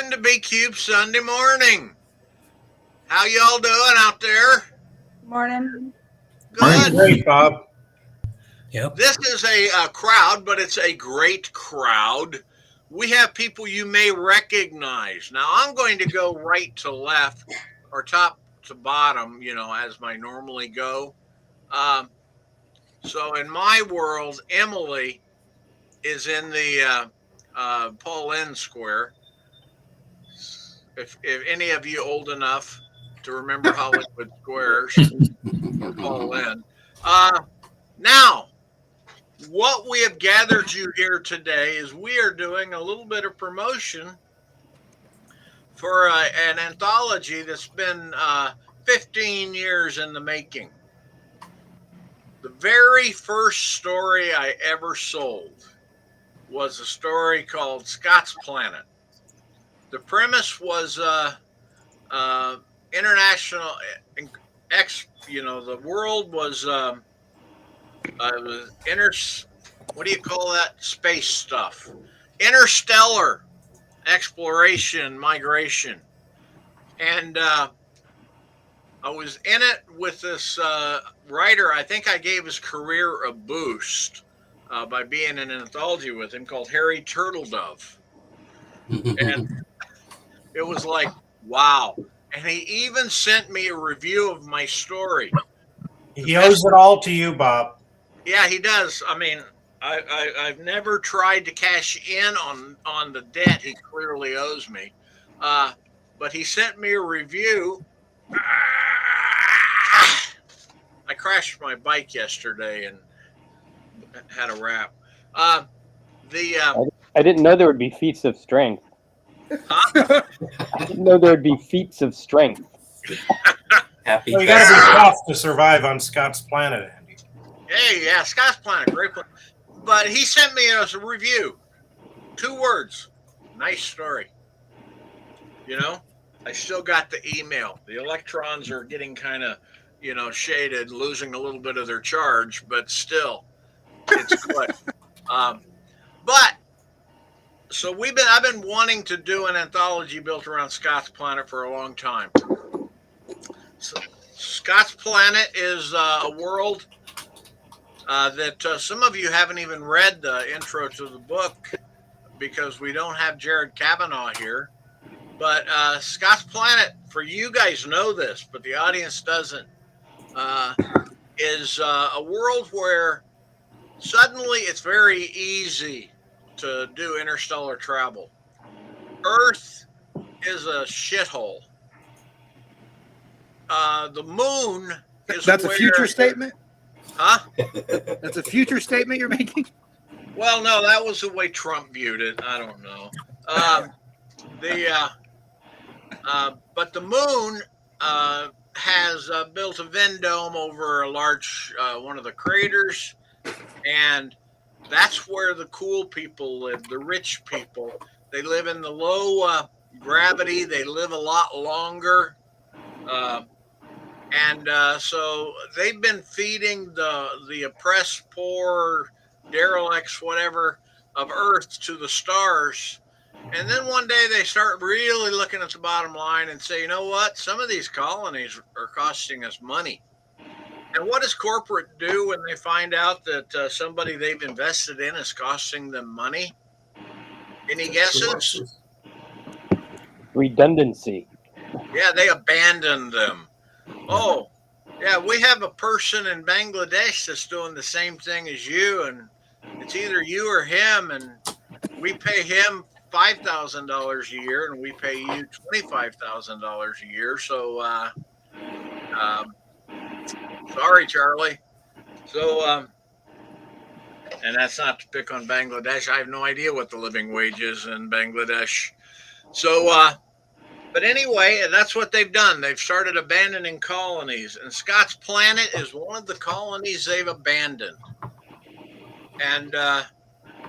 Welcome to Big Cube Sunday morning. How y'all doing out there? Morning. Good. Great, Bob. Yep. This is a crowd, but it's a great crowd. We have people you may recognize. Now, I'm going to go right to left or top to bottom, as I normally go. Um, so, in my world, Emily is in the Paul Lynn Square. If any of you old enough to remember Hollywood Squares or Paul Lynn. Now, what we have gathered you here today is we are doing a little bit of promotion for an anthology that's been 15 years in the making. The very first story I ever sold was a story called Scott's Planet. The premise was international the world was what do you call that space stuff, interstellar exploration, migration. And I was in it with this writer. I think I gave his career a boost by being in an anthology with him called Harry Turtledove. And it was like, wow. And he even sent me a review of my story. He owes it all to you, Bob. Yeah, he does. I mean, I've never tried to cash in on the debt he clearly owes me. But he sent me a review. I crashed my bike yesterday and had a wrap. I didn't know there would be feats of strength. Huh? I didn't know there would be feats of strength. Happy. Well, you got to be tough to survive on Scott's Planet, Andy. Hey, yeah, Scott's Planet, great planet. But he sent me a review. 2 words. Nice story. I still got the email. The electrons are getting kind of, shaded, losing a little bit of their charge, but still, it's good. But so I've been wanting to do an anthology built around Scott's Planet for a long time. So Scott's Planet is a world that some of you haven't even read the intro to the book because we don't have Jared Kavanaugh here. But Scott's Planet, for you guys know this, but the audience doesn't, is a world where suddenly it's very easy to do interstellar travel. Earth is a shithole. The moon is That's a future statement? Huh? That's a future statement you're making? Well, no, that was the way Trump viewed it. I don't know. But the moon has built a Venn dome over a large one of the craters, and that's where the cool people live, the rich people. They live in the low gravity. They live a lot longer. And so they've been feeding the oppressed, poor, derelicts, whatever, of Earth to the stars. And then one day they start really looking at the bottom line and say, you know what? Some of these colonies are costing us money. And what does corporate do when they find out that somebody they've invested in is costing them money? Any guesses? Redundancy. Yeah, they abandon them. Oh, yeah, we have a person in Bangladesh that's doing the same thing as you, and it's either you or him, and we pay him $5,000 a year, and we pay you $25,000 a year. So, sorry, Charlie. So, and that's not to pick on Bangladesh. I have no idea what the living wage is in Bangladesh. So, but anyway, that's what they've done. They've started abandoning colonies, and Scott's Planet is one of the colonies they've abandoned. And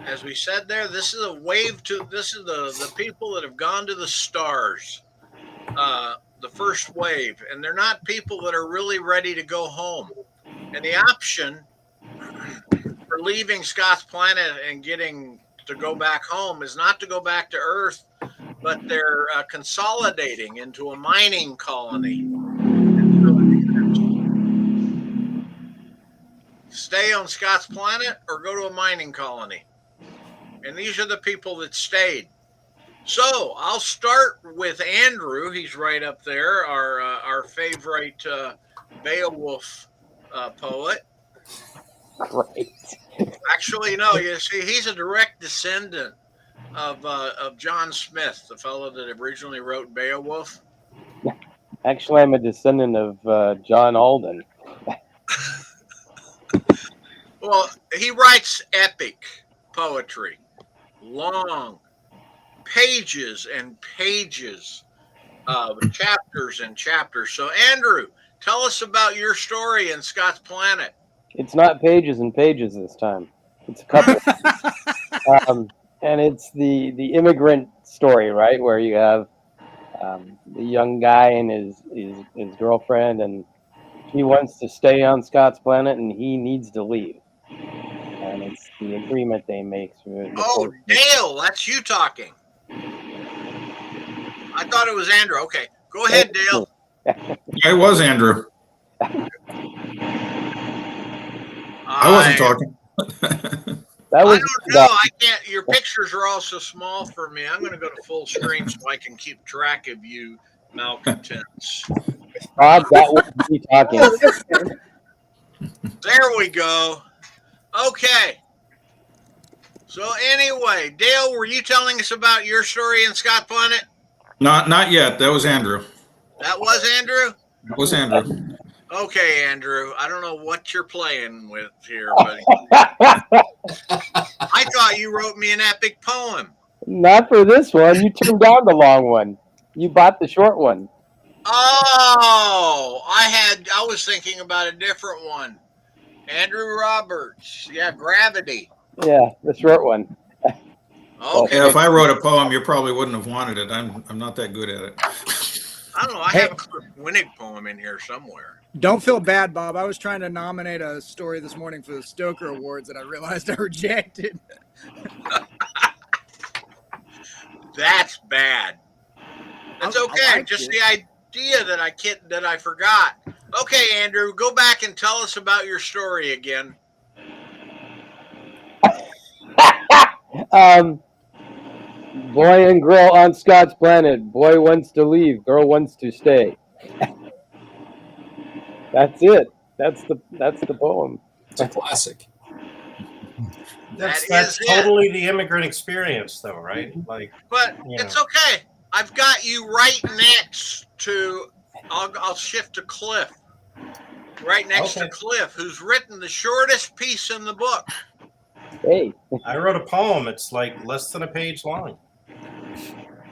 as we said there, this is the people that have gone to the stars, the first wave, and they're not people that are really ready to go home. And the option for leaving Scott's Planet and getting to go back home is not to go back to Earth, but they're consolidating into a mining colony. Stay on Scott's Planet or go to a mining colony. And these are the people that stayed. So I'll start with Andrew. He's right up there, our favorite Beowulf poet. Great. Actually, no, you see, he's a direct descendant of John Smith, the fellow that originally wrote Beowulf. Actually, I'm a descendant of John Alden. Well, he writes epic poetry, long pages and pages of chapters and chapters. So, Andrew, tell us about your story in Scott's Planet. It's not pages and pages this time. It's a couple. And it's the immigrant story, right? Where you have the young guy and his girlfriend, and he wants to stay on Scott's Planet, and he needs to leave. And it's the agreement they make. Oh, Dale, that's you talking. I thought it was Andrew. Okay, go ahead, Dale. It was Andrew. I wasn't talking. That was I don't know. I can't. Your pictures are all so small for me. I'm going to go to full screen so I can keep track of you malcontents. Bob. That was me talking. There we go. Okay. So anyway, Dale, were you telling us about your story in Scott Planet? Not yet. That was Andrew. That was Andrew? That was Andrew. Okay, Andrew. I don't know what you're playing with here, but I thought you wrote me an epic poem. Not for this one. You turned down the long one. You bought the short one. Oh, I was thinking about a different one. Andrew Roberts. Yeah, Gravity. Yeah, the short one. Okay. Yeah, if I wrote a poem, you probably wouldn't have wanted it. I'm not that good at it. I don't know. I have a Winnig poem in here somewhere. Don't feel bad, Bob. I was trying to nominate a story this morning for the Stoker Awards that I realized I rejected. That's bad. That's okay. Just the idea that I forgot. Okay, Andrew, go back and tell us about your story again. Boy and girl on Scott's Planet. Boy wants to leave. Girl wants to stay. That's it. That's the poem. It's a classic. That's is totally the immigrant experience, though, right? Like, but it's okay. I've got you right next to. I'll shift to Cliff. Right next to Cliff, who's written the shortest piece in the book. Hey, I wrote a poem. It's like less than a page long.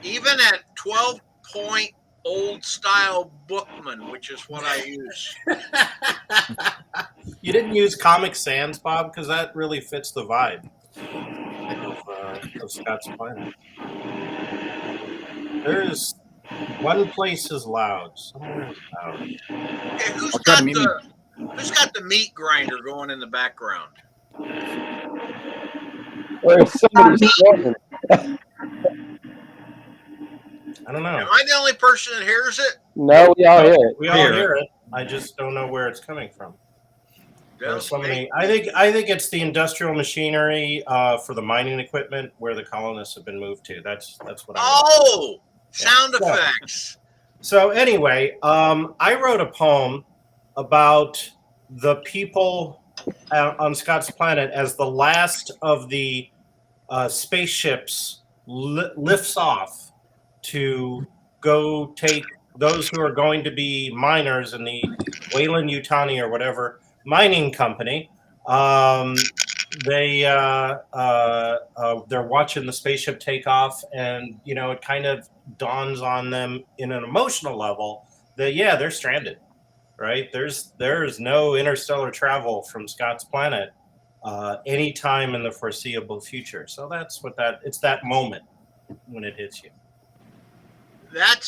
Even at 12-point old style Bookman, which is what I use. You didn't use Comic Sans, Bob, because that really fits the vibe of Scott's Planet. There's one place is loud. Somewhere is loud. Okay, who's got the meat grinder going in the background? or somebody's smoking. I don't know. Am I the only person that hears it? No, we all hear it. We all hear it. I just don't know where it's coming from. There's so many. I think it's the industrial machinery for the mining equipment where the colonists have been moved to. That's what. Sound effects. So anyway, I wrote a poem about the people on Scott's Planet as the last of the spaceships lifts off to go take those who are going to be miners in the Weyland-Yutani or whatever mining company. They're watching the spaceship take off, and it kind of dawns on them in an emotional level that they're stranded, right? There's no interstellar travel from Scott's Planet anytime in the foreseeable future. So that's what it's that moment when it hits you. That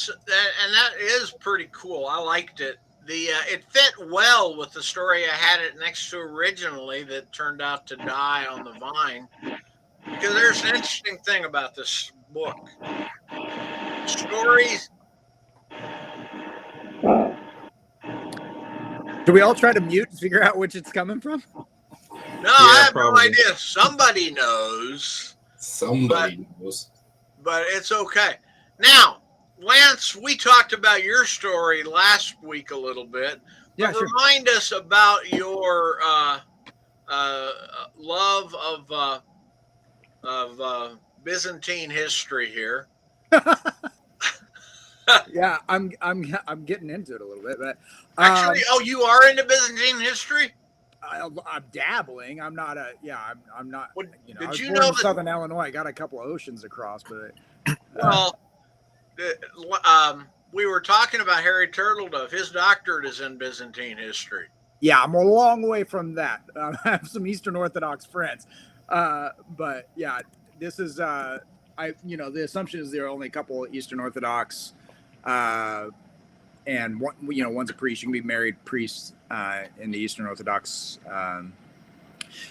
is pretty cool. I liked it. It fit well with the story I had it next to originally that turned out to die on the vine. Because there's an interesting thing about this book. stories. Do we all try to mute and figure out which it's coming from? No, I have probably. no idea. Somebody knows, Somebody knows. but it's okay. Now, Lance, we talked about your story last week a little bit. Yeah, But sure. remind us about your love of Byzantine history here. Yeah, I'm getting into it a little bit, but Actually, you are into Byzantine history? I'm dabbling. I'm not a I'm not. Well, I did was you born know in that? Southern Illinois. I got a couple of oceans across, but Well, we were talking about Harry Turtledove. His doctorate is in Byzantine history. yeah, I'm a long way from that. I have some Eastern Orthodox friends, but yeah, this is the assumption is there are only a couple of Eastern Orthodox, and one's a priest. You can be married priests in the Eastern Orthodox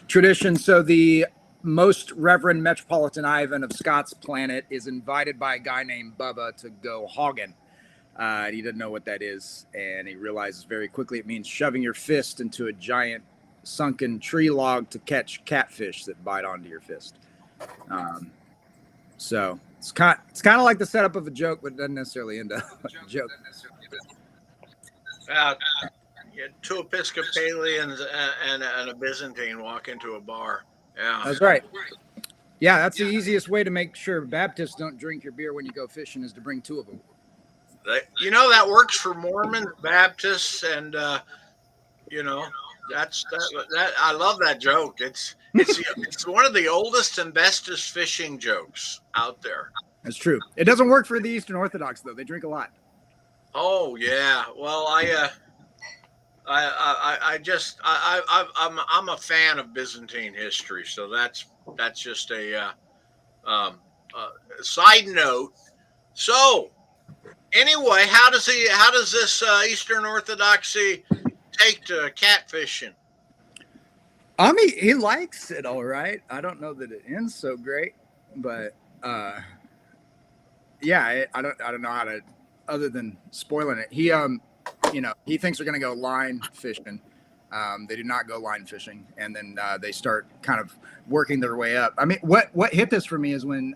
tradition. So the most Reverend Metropolitan Ivan of Scott's Planet is invited by a guy named Bubba to go hogging. He doesn't know what that is, and he realizes very quickly it means shoving your fist into a giant sunken tree log to catch catfish that bite onto your fist. So it's kind of like the setup of a joke, but it doesn't necessarily end up a joke. Two Episcopalians and a Byzantine walk into a bar. Yeah, That's right. Yeah, that's the easiest way to make sure Baptists don't drink your beer when you go fishing is to bring two of them. That works for Mormons, Baptists, and that's that. I love that joke. It's one of the oldest and bestest fishing jokes out there. That's true. It doesn't work for the Eastern Orthodox though. They drink a lot. Oh yeah. Well, I'm a fan of Byzantine history, so that's just a side note. So anyway, how does this Eastern Orthodoxy take to catfishing? I mean, he likes it all right. I don't know that it ends so great, but yeah, I don't know how to, other than spoiling it. He thinks they're going to go line fishing. They do not go line fishing, and then they start kind of working their way up. I mean, what hit this for me is when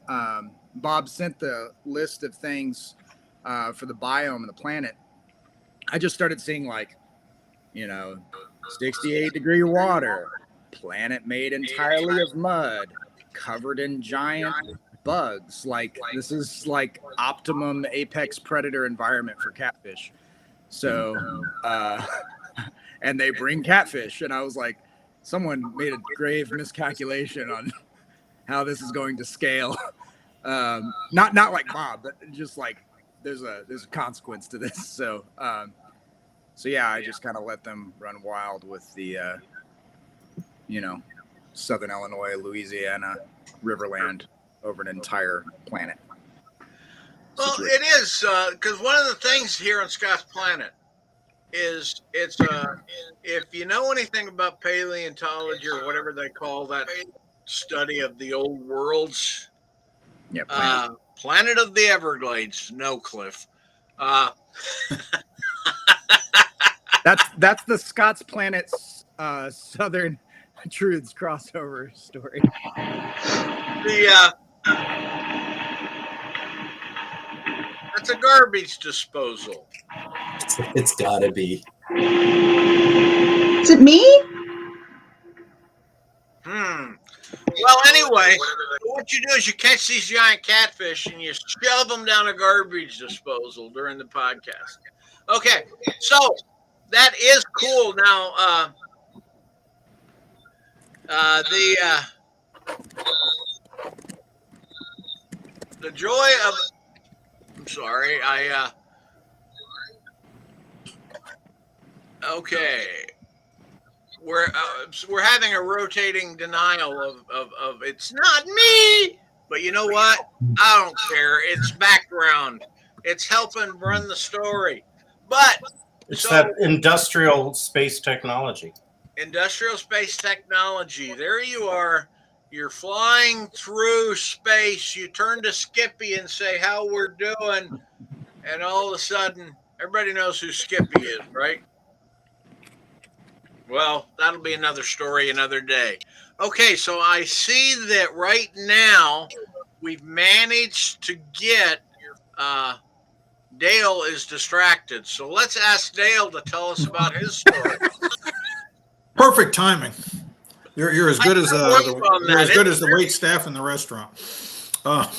Bob sent the list of things for the biome and the planet. I just started seeing 68-degree water, planet made entirely of mud, covered in giant bugs. This is optimum apex predator environment for catfish. So, and they bring catfish, and I was like, someone made a grave miscalculation on how this is going to scale. Not like Bob, but just there's a consequence to this. So yeah, I just kind of let them run wild with the Southern Illinois, Louisiana, Riverland over an entire planet. Well, it is because one of the things here on Scott's Planet is if you know anything about paleontology or whatever they call that study of the old worlds, Planet of the Everglades, no Cliff. That's the Scott's Planet's Southern Truths crossover story. That's a garbage disposal. It's gotta be. Is it me? Well, anyway, what you do is you catch these giant catfish and you shove them down a garbage disposal during the podcast. Okay, so that is cool. Now, the joy of. I'm sorry. Okay. We're having a rotating denial of it's not me, but you know what? I don't care. It's background. It's helping run the story. But it's that industrial space technology. Industrial space technology. There you are. you're flying through space. You turn to Skippy and say how we're doing, and all of a sudden, everybody knows who Skippy is, right? Well, that'll be another story another day. Okay, so I see that right now we've managed to get Dale is distracted. So let's ask Dale to tell us about his story. Perfect timing. You're as good as you're as good as the It's wait staff in the restaurant. Uh,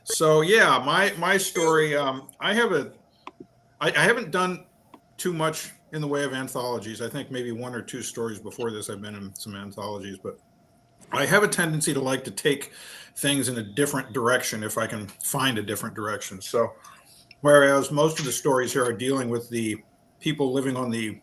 so yeah, my story. I haven't done too much in the way of anthologies. I think maybe one or two stories before this I've been in some anthologies, but I have a tendency to like to take things in a different direction if I can find a different direction. So whereas most of the stories here are dealing with the people living on the,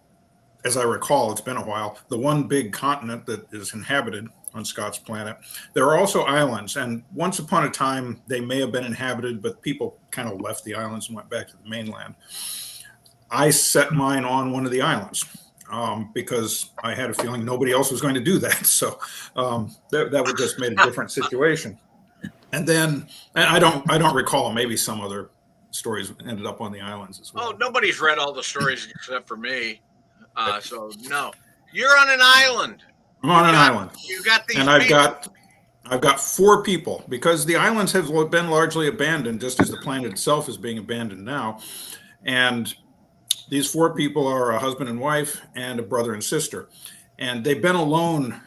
as I recall, it's been a while, the one big continent that is inhabited on Scott's planet. There are also islands, and once upon a time they may have been inhabited, but people kind of left the islands and went back to the mainland. I set mine on one of the islands because I had a feeling nobody else was going to do that. So that would just made a different situation. And then, and I don't recall, maybe some other stories ended up on the islands as well. Oh, nobody's read all the stories except for me. So no, you're on an island. I'm on an island. You got these and I've got 4 people because the islands have been largely abandoned, just as the planet itself is being abandoned now. And these 4 people are a husband and wife and a brother and sister. And they've been alone,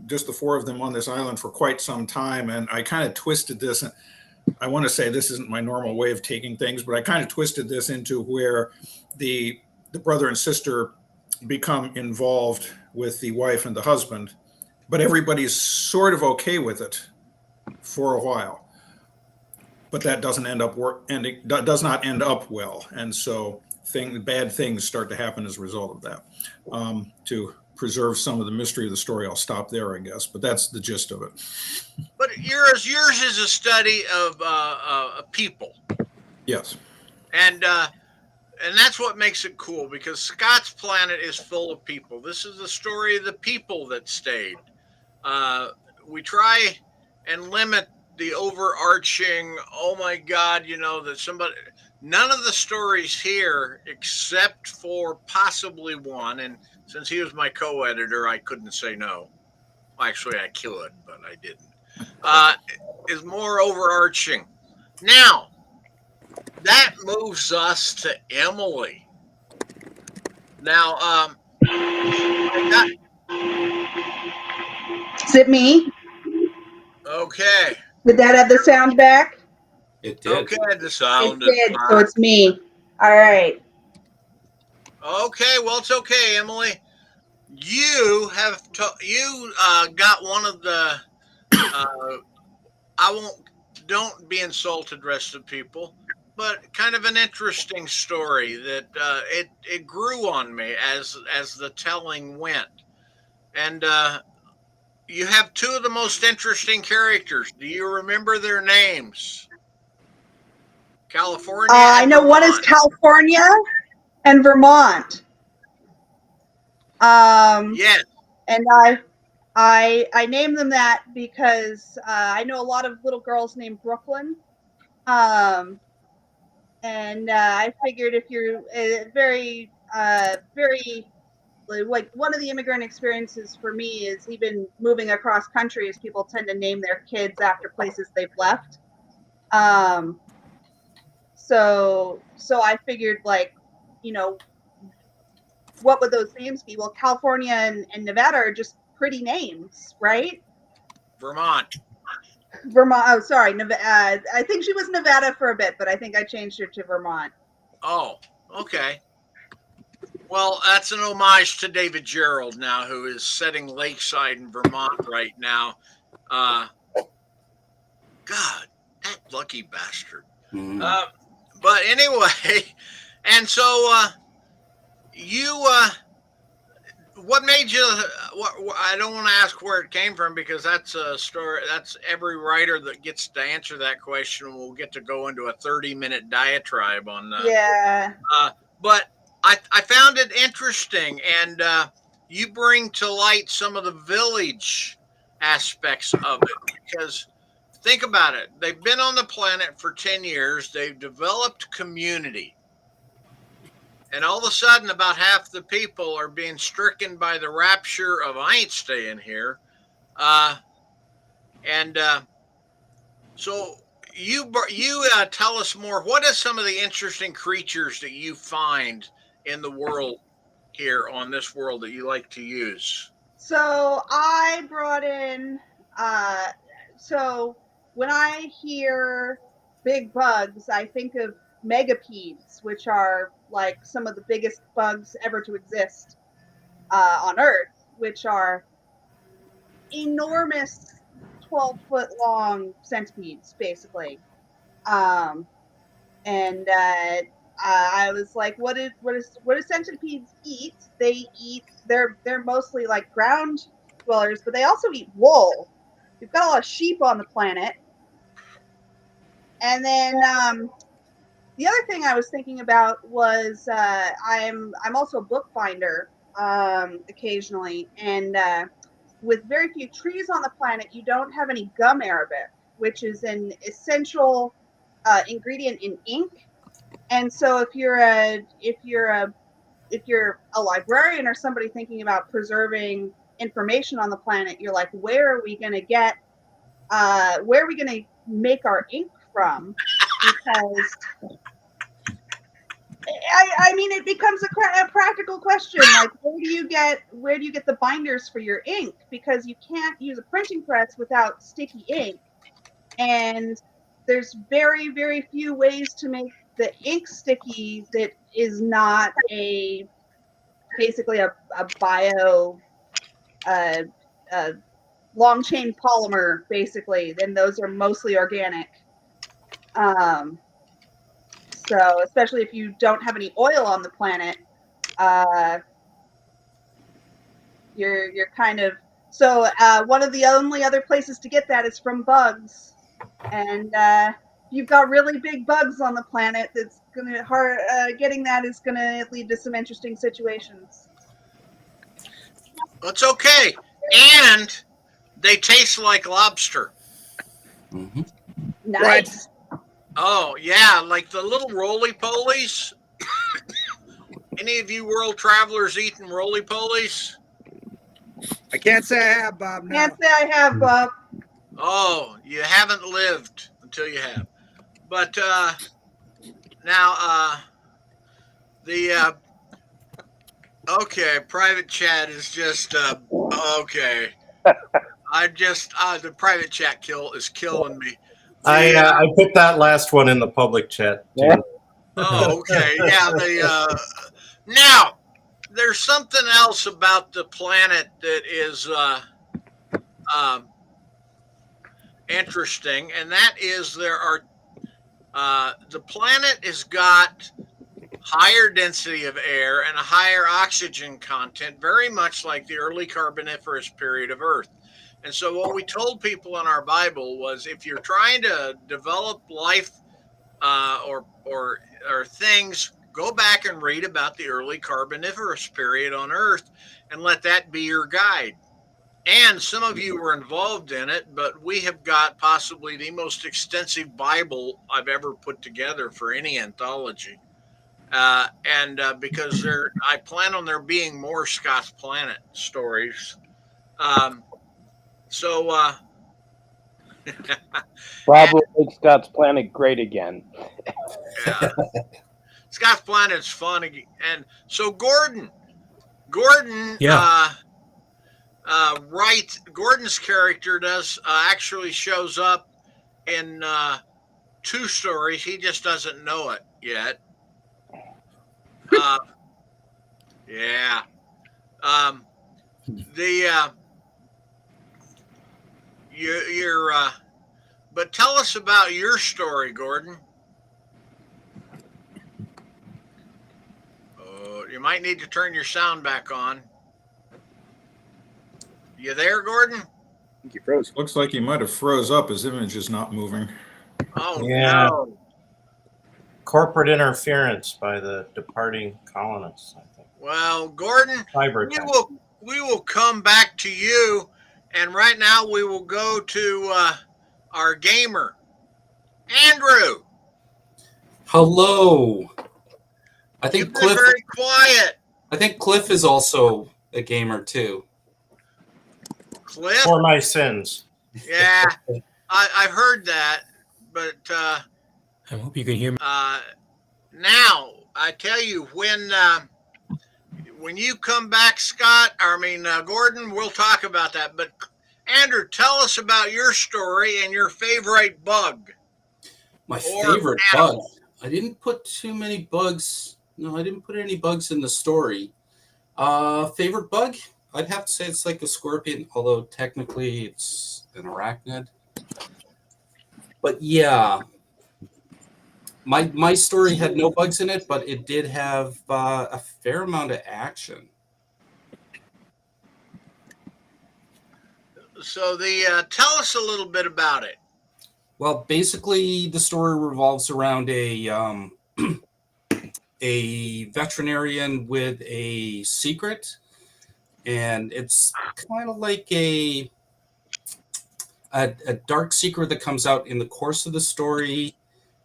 just the 4 of them on this island for quite some time. And I kind of twisted this. I want to say this isn't my normal way of taking things, but I kind of twisted this into where the brother and sister become involved with the wife and the husband, but everybody's sort of okay with it for a while. But that doesn't end up does not end up well. And so bad things start to happen as a result of that. To preserve some of the mystery of the story, I'll stop there, I guess. But that's the gist of it. But yours is a study of people. Yes. And that's what makes it cool, because Scott's planet is full of people. This is the story of the people that stayed. We try and limit the overarching, oh my God, that somebody. None of the stories here, except for possibly one, and since he was my co-editor, I couldn't say no. Actually, I could, but I didn't. Is more overarching. Now, that moves us to Emily. Now, Is it me? okay. Did that have the sound back? It did. Okay, the sound It did, is so it's me. All right. okay. Well, it's okay, Emily. You have got one of the. Don't be insulted, rest of people, but kind of an interesting story that it grew on me as the telling went, and you have 2 of the most interesting characters. Do you remember their names? California. I know one is California and Vermont. Yes. And I named them that because I know a lot of little girls named Brooklyn. And I figured if you're very like, one of the immigrant experiences for me is even moving across countries, people tend to name their kids after places they've left. So I figured, like, what would those names be? Well, California and Nevada are just pretty names, right? Vermont. Oh, sorry, Nevada. I think she was Nevada for a bit, but I think I changed her to Vermont. Oh, okay. Well, that's an homage to David Gerald now, who is setting lakeside in Vermont right now. God, that lucky bastard. But anyway, and so what made you? I don't want to ask where it came from, because that's a story. That's every writer that gets to answer that question will get to go into a 30-minute diatribe on that. Yeah. But I found it interesting, and you bring to light some of the village aspects of it, because think about it. They've been on the planet for 10 years. They've developed community. And all of a sudden, about half the people are being stricken by the rapture of I ain't staying here. Uh, and so you tell us more. What are some of the interesting creatures that you find in the world here on this world that you like to use? So I brought in. So when I hear big bugs, I think of megapedes, which are like some of the biggest bugs ever to exist on Earth, which are enormous 12-foot long centipedes, basically. Um, and I was like, what do centipedes eat? They eat. They're mostly like ground dwellers, but they also eat wool. We've got a lot of sheep on the planet, and then the other thing I was thinking about was I'm also a bookbinder occasionally, and with very few trees on the planet, you don't have any gum arabic, which is an essential ingredient in ink. And so if you're a librarian or somebody thinking about preserving information on the planet, you're like, where are we going to make our ink from? Because I mean, it becomes a practical question. Like, where do you get the binders for your ink? Because you can't use a printing press without sticky ink, and there's very, very few ways to make the ink sticky that is not basically a bio long chain polymer, basically. Then those are mostly organic. So especially if you don't have any oil on the planet, you're kind of so one of the only other places to get that is from bugs, and you've got really big bugs on the planet. That's gonna hard getting that is gonna lead to some interesting situations. It's okay, and they taste like lobster. Mm-hmm. Nice. Oh yeah, like the little roly polies. Any of you world travelers eating roly polies? I can't say I have, Bob. No. Can't say I have, Bob. Oh, you haven't lived until you have. But now the okay, private chat is just okay. I just the private chat is killing me. I put that last one in the public chat too. Yeah. Oh, okay. Yeah, now there's something else about the planet that is interesting, and that is there are the planet has got higher density of air and a higher oxygen content, very much like the early Carboniferous period of Earth. And so, what we told people in our Bible was, if you're trying to develop life or things, go back and read about the early Carboniferous period on Earth, and let that be your guide. And some of you were involved in it, but we have got possibly the most extensive Bible I've ever put together for any anthology. And because I plan on there being more Scott's Planet stories. So Bob will make Scott's Planet great again. yeah, Scott's Planet's fun. And so Gordon, Yeah. right? Gordon's character does actually shows up in two stories. He just doesn't know it yet. Yeah. You're but tell us about your story, Gordon. Oh, you might need to turn your sound back on. You there, Gordon? I think you froze. Looks like he might have froze up. His image is not moving. Oh Yeah. no. Corporate interference by the departing colonists, I think. Well, Gordon, Cyber attack. we will come back to you, And right now we will go to our gamer, Andrew. Hello. I You've think been Cliff. very quiet. I think Cliff is also a gamer too. Cliff? For my sins. Yeah, I've heard that, but I hope you can hear me. now I tell you when you come back, Scott. Gordon. We'll talk about that. But Andrew, tell us about your story and your favorite bug. My favorite bug. I didn't put too many bugs. No, I didn't put any bugs in the story. Favorite bug? I'd have to say it's like a scorpion, although technically it's an arachnid. But yeah, my story had no bugs in it, but it did have a fair amount of action. So tell us a little bit about it. Well, basically, the story revolves around a a veterinarian with a secret, and it's kind of like a dark secret that comes out in the course of the story,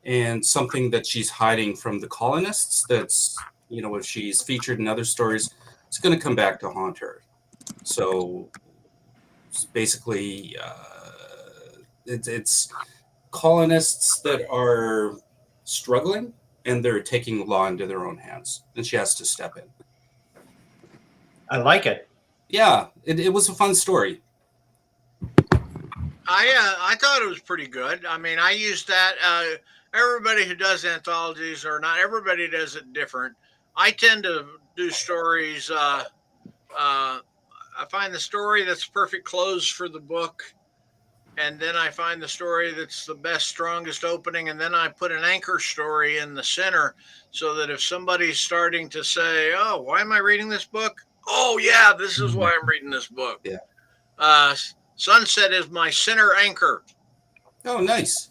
and something that she's hiding from the colonists. That's, if she's featured in other stories, it's going to come back to haunt her. So it's basically, it's colonists that are struggling, and they're taking the law into their own hands, and she has to step in. I like it. Yeah, it was a fun story. I thought it was pretty good. I used that. Everybody who does anthologies, or not everybody does it different. I tend to do stories. I find the story that's perfect close for the book, and then I find the story that's the best, strongest opening, and then I put an anchor story in the center so that if somebody's starting to say, "Oh, why am I reading this book?" Oh, yeah, this is why I'm reading this book. Yeah. Sunset is my center anchor. Oh, nice.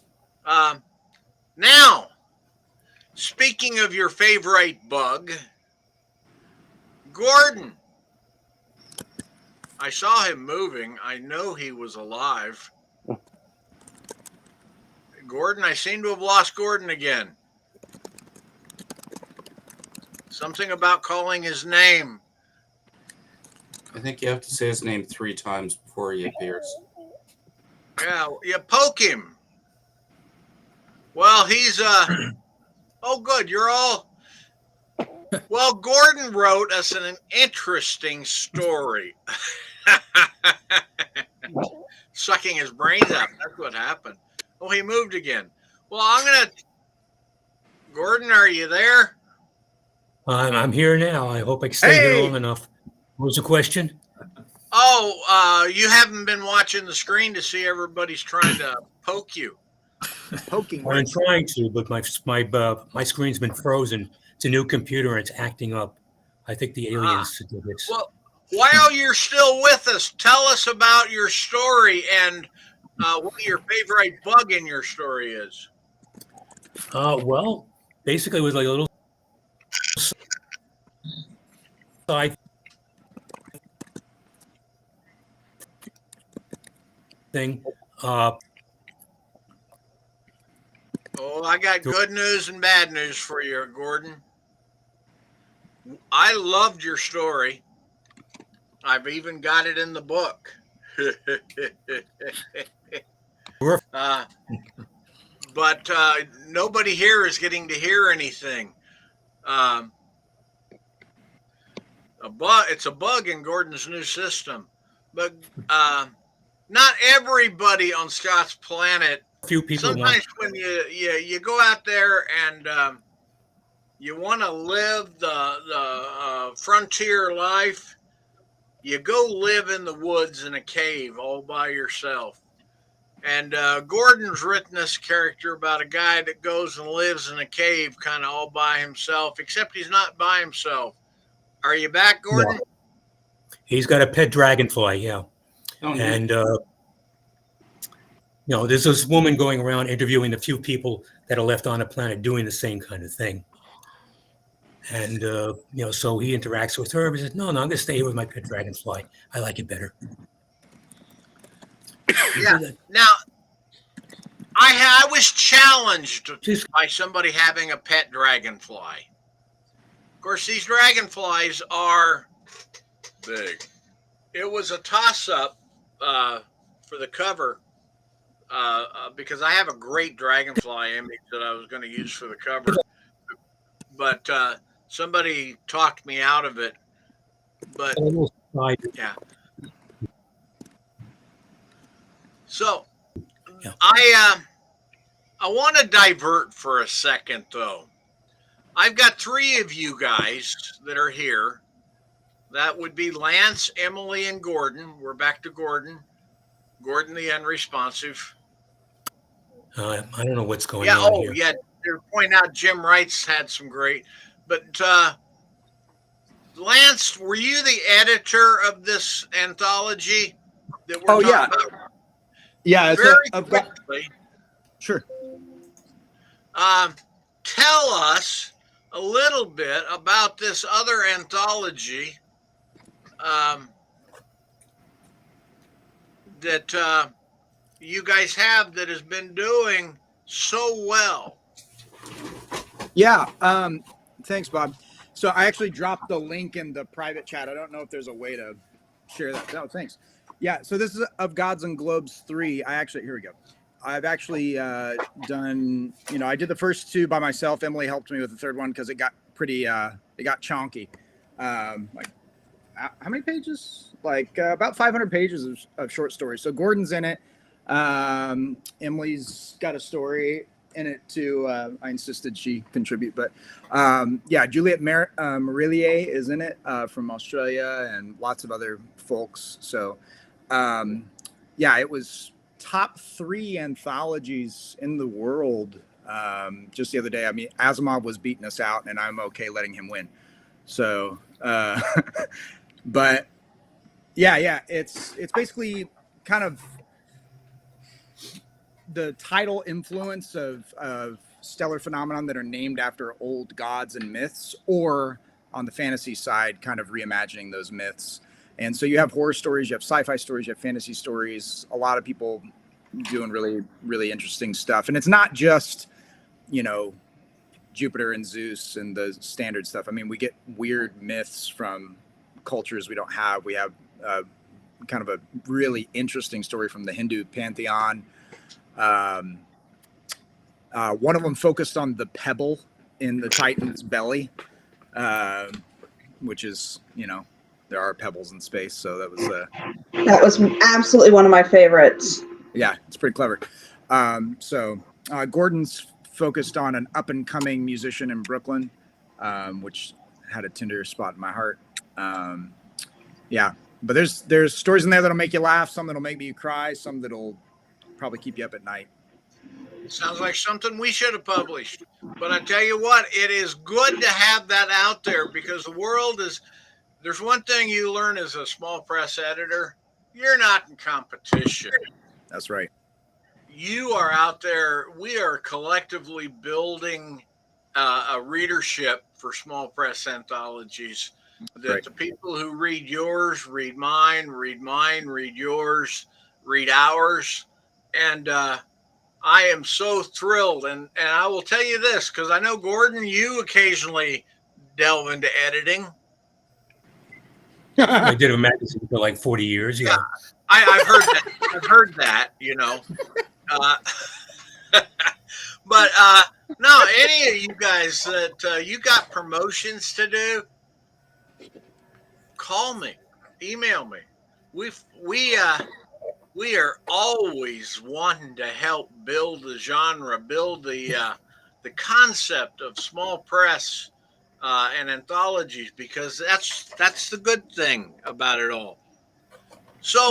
Now, speaking of your favorite bug, Gordon. I saw him moving. I know he was alive. Gordon, I seem to have lost Gordon again. Something about calling his name. I think you have to say his name 3 times before he appears. Yeah, you poke him. Well, he's oh, good. You're all. Well, Gordon wrote us an interesting story. Sucking his brains out. That's what happened. Oh, he moved again. Well, Gordon, are you there? I'm here now. I hope I stay here long enough. What was the question? Oh, you haven't been watching the screen to see everybody's trying to poke you. Poking. I'm trying to, but my screen's been frozen. It's a new computer and it's acting up. I think the aliens did this. Well, while you're still with us, tell us about your story and what your favorite bug in your story is. Well, basically it was like a little side thing. Oh, I got good news and bad news for you, Gordon. I loved your story. I've even got it in the book. But nobody here is getting to hear anything. It's a bug in Gordon's new system. But not everybody on Scott's planet. Few people. Sometimes when you go out there and you want to live the frontier life, you go live in the woods in a cave all by yourself. And Gordon's written this character about a guy that goes and lives in a cave kind of all by himself, except he's not by himself. Are you back, Gordon? No. He's got a pet dragonfly, yeah. Oh, and there's this woman going around interviewing the few people that are left on the planet doing the same kind of thing. And, so he interacts with her and says, no, I'm going to stay here with my pet dragonfly. I like it better. Yeah. Now, I was challenged by somebody having a pet dragonfly. Of course, these dragonflies are big. It was a toss-up for the cover because I have a great dragonfly image that I was going to use for the cover, but somebody talked me out of it. But yeah. So Yeah. I want to divert for a second, though. I've got 3 of you guys that are here. That would be Lance, Emily, and Gordon. We're back to Gordon. Gordon, the unresponsive. I don't know what's going on here. Yeah. To point out, Jim Wright's had some great. But Lance, were you the editor of this anthology that we're talking about? Yeah. Very quickly. Sure. Tell us a little bit about this other anthology that you guys have that has been doing so well. Yeah. Thanks, Bob. So I actually dropped the link in the private chat. I don't know if there's a way to share that. No, thanks. Yeah. So this is Of Gods and Globes 3. Here we go. I've actually done, I did the first 2 by myself. Emily helped me with the third one because it got pretty, it got chonky. Like, how many pages? Like about 500 pages of short stories. So Gordon's in it. Emily's got a story in it too. I insisted she contribute, but Juliette Marillier is in it from Australia and lots of other folks. So it was top 3 anthologies in the world just the other day. I mean, Asimov was beating us out, and I'm okay letting him win. So, but it's basically kind of the tidal influence of stellar phenomenon that are named after old gods and myths, or on the fantasy side, kind of reimagining those myths. And so you have horror stories, you have sci-fi stories, you have fantasy stories, a lot of people doing really, really interesting stuff. And it's not just, Jupiter and Zeus and the standard stuff. I mean, we get weird myths from cultures we don't have. We have kind of a really interesting story from the Hindu pantheon. One of them focused on the pebble in the Titan's belly, which is, there are pebbles in space. So that was absolutely one of my favorites. Yeah, it's pretty clever. Gordon's focused on an up and coming musician in Brooklyn, which had a tender spot in my heart. But there's stories in there that'll make you laugh, some that'll make you cry, some that'll probably keep you up at night. Sounds like something we should have published. But I tell you what, it is good to have that out there, because the world is, there's one thing you learn as a small press editor: you're not in competition. That's right. You are out there. We are collectively building a readership for small press anthologies. That right. The people who read yours, read mine, read yours, read ours. And I am so thrilled. And I will tell you this, because I know, Gordon, you occasionally delve into editing. I did a magazine for like 40 years. Yeah. I've heard that. I've heard that, But no, any of you guys that you got promotions to do, call me, email me. We are always wanting to help build the genre, build the concept of small press and anthologies, because that's the good thing about it all. So,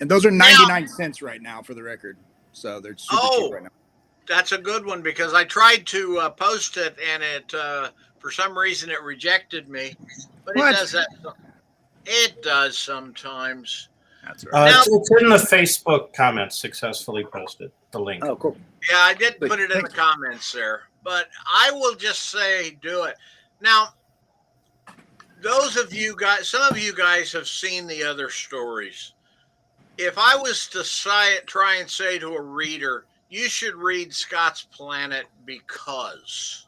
and those are 99 cents right now, for the record. So they're super cheap right now. That's a good one, because I tried to post it, and it for some reason it rejected me. But it does that. It does sometimes. That's right. It's in the Facebook comments, successfully posted, the link. Oh, cool. Yeah, I did put it in the comments there. But I will just say, do it. Now, those of you guys, some of you guys have seen the other stories. if I was to try and say to a reader, you should read Scott's Planet because.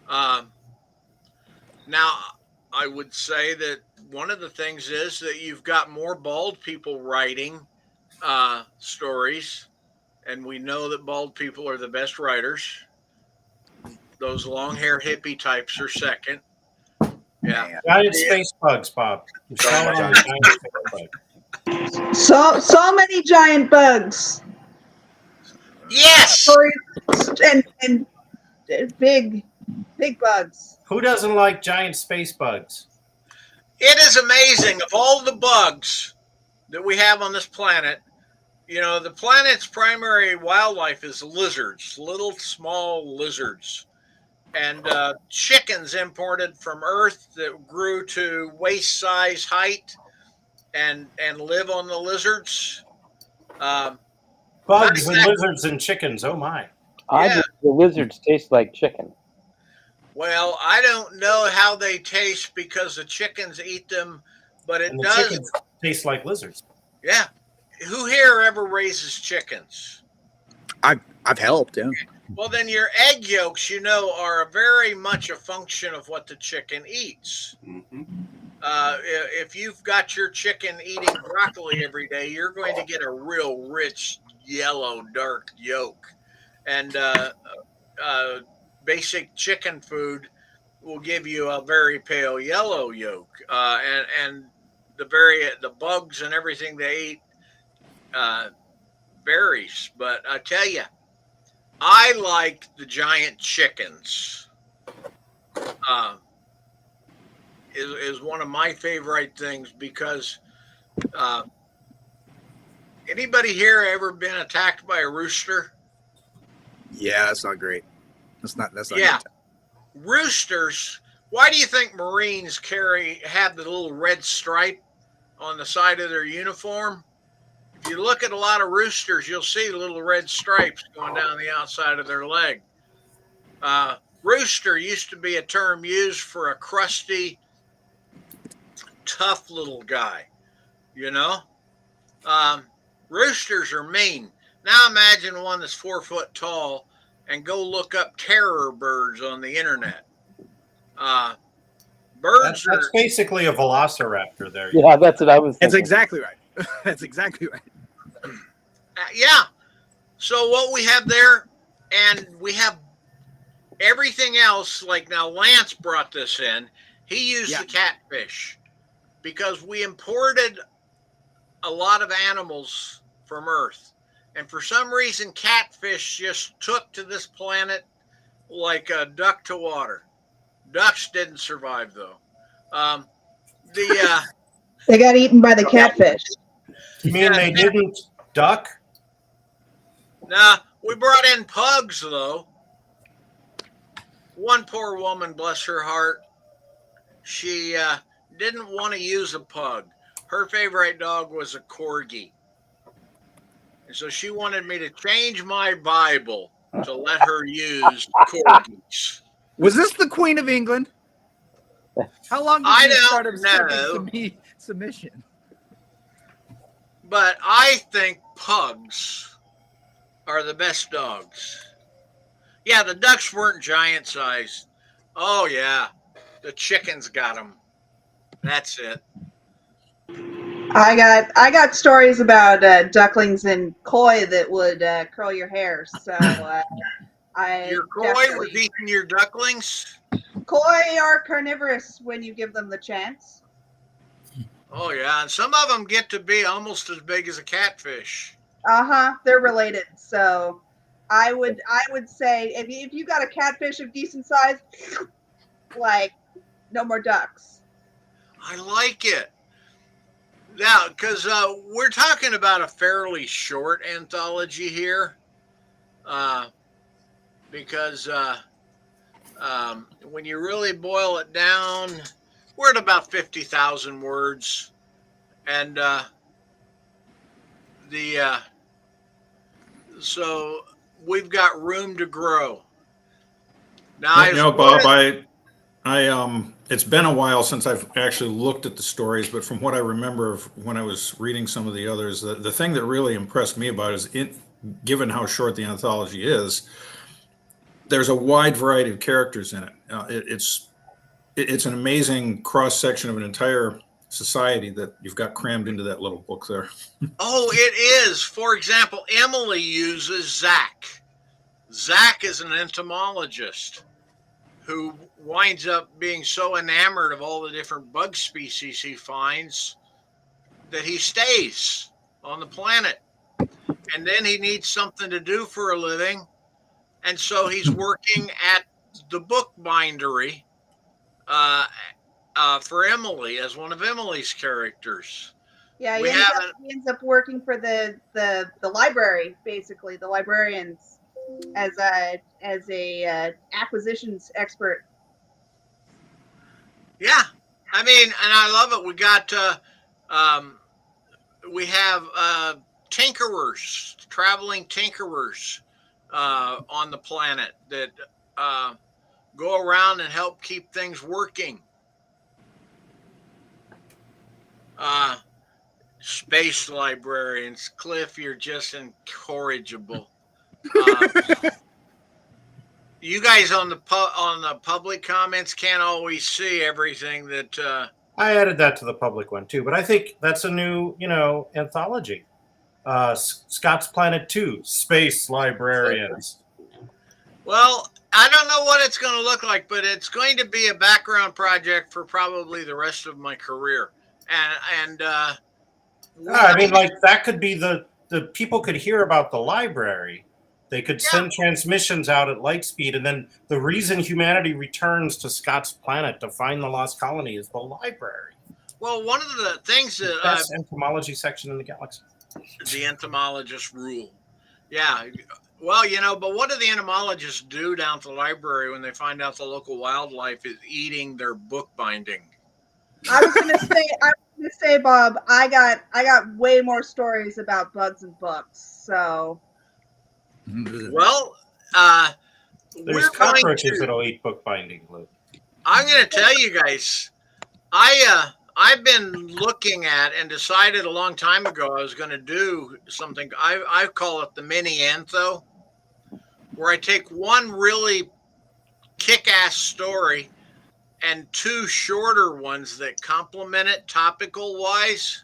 Now, I would say that one of the things is that you've got more bald people writing stories, and we know that bald people are the best writers. Those long hair hippie types are second. Yeah. Giant space bugs, Bob. You saw it on giant space bugs. So many giant bugs. Yes. And big bugs. Who doesn't like giant space bugs? It is amazing of all the bugs that we have on this planet. You know, the planet's primary wildlife is lizards, little small lizards. And chickens imported from Earth that grew to waist size height and live on the lizards. Bugs and lizards and chickens. Oh my! The lizards taste like chicken. Well, I don't know how they taste because the chickens eat them, but it does. Chickens taste like lizards. Yeah. Who here ever raises chickens? I've helped. Yeah. Well, then your egg yolks, are very much a function of what the chicken eats. Mm-hmm. If you've got your chicken eating broccoli every day, you're going to get a real rich yellow, dark yolk. And basic chicken food will give you a very pale yellow yolk. And the bugs and everything they eat varies. But I tell you, I like the giant chickens. Is one of my favorite things because anybody here ever been attacked by a rooster? Yeah, that's not great. That's not Yeah. good. Roosters. Why do you think Marines have the little red stripe on the side of their uniform? If you look at a lot of roosters, you'll see little red stripes going down the outside of their leg. Rooster used to be a term used for a crusty, tough little guy, roosters are mean. Now imagine one that's 4 foot tall and go look up terror birds on the internet. Birds That's basically a velociraptor there. Yeah, that's what I was thinking. That's exactly right. That's exactly right. Yeah. So what we have there, and we have everything else, like now Lance brought this in. He used the catfish because we imported a lot of animals from Earth. And for some reason, catfish just took to this planet like a duck to water. Ducks didn't survive, though. They got eaten by the catfish. You mean they didn't duck? Nah, we brought in pugs, though. One poor woman, bless her heart, she didn't want to use a pug. Her favorite dog was a corgi. And so she wanted me to change my Bible to let her use corgis. Was this the Queen of England? How long did you start accepting submission? But I think pugs are the best dogs. Yeah, the ducks weren't giant sized. Oh, yeah. The chickens got them. That's it. I got stories about ducklings and koi that would curl your hair. So your koi was eating your ducklings? Koi are carnivorous when you give them the chance. Oh yeah, and some of them get to be almost as big as a catfish. They're related. So I would say if you got a catfish of decent size, like no more ducks. I like it. Now, because we're talking about a fairly short anthology here, because when you really boil it down, we're at about 50,000 words, and so we've got room to grow. Now, Bob, It's been a while since I've actually looked at the stories, but from what I remember of when I was reading some of the others, the thing that really impressed me about it is, given how short the anthology is, there's a wide variety of characters in it. It's an amazing cross section of an entire society that you've got crammed into that little book there. Oh, it is. For example, Emily uses Zach. Zach is an entomologist who winds up being so enamored of all the different bug species he finds that he stays on the planet. And then he needs something to do for a living. And so he's working at the book bindery for Emily as one of Emily's characters. Yeah, he ends up working for the library, basically, the librarians, as a acquisitions expert. Yeah, I mean, and I love it. We have tinkerers, traveling tinkerers on the planet that go around and help keep things working. Space librarians, Cliff, you're just incorrigible. You guys on the public comments can't always see everything that. I added that to the public one too, but I think that's a new, anthology. Scott's Planet 2, Space Librarians. Well, I don't know what it's going to look like, but it's going to be a background project for probably the rest of my career. And I mean, like that could be the people could hear about the library. They could send transmissions out at light speed, and then the reason humanity returns to Scott's planet to find the lost colony is the library. Well, one of the things that best entomology section in the galaxy. The entomologist rule. Yeah. Well, but what do the entomologists do down at the library when they find out the local wildlife is eating their book binding? I was gonna say, Bob, I got way more stories about bugs and books. So, well, there's cockroaches that'll eat bookbinding, Luke. I'm gonna tell you guys, I've been looking at and decided a long time ago I was going to do something. I call it the mini antho, where I take one really kick-ass story and two shorter ones that complement it topical wise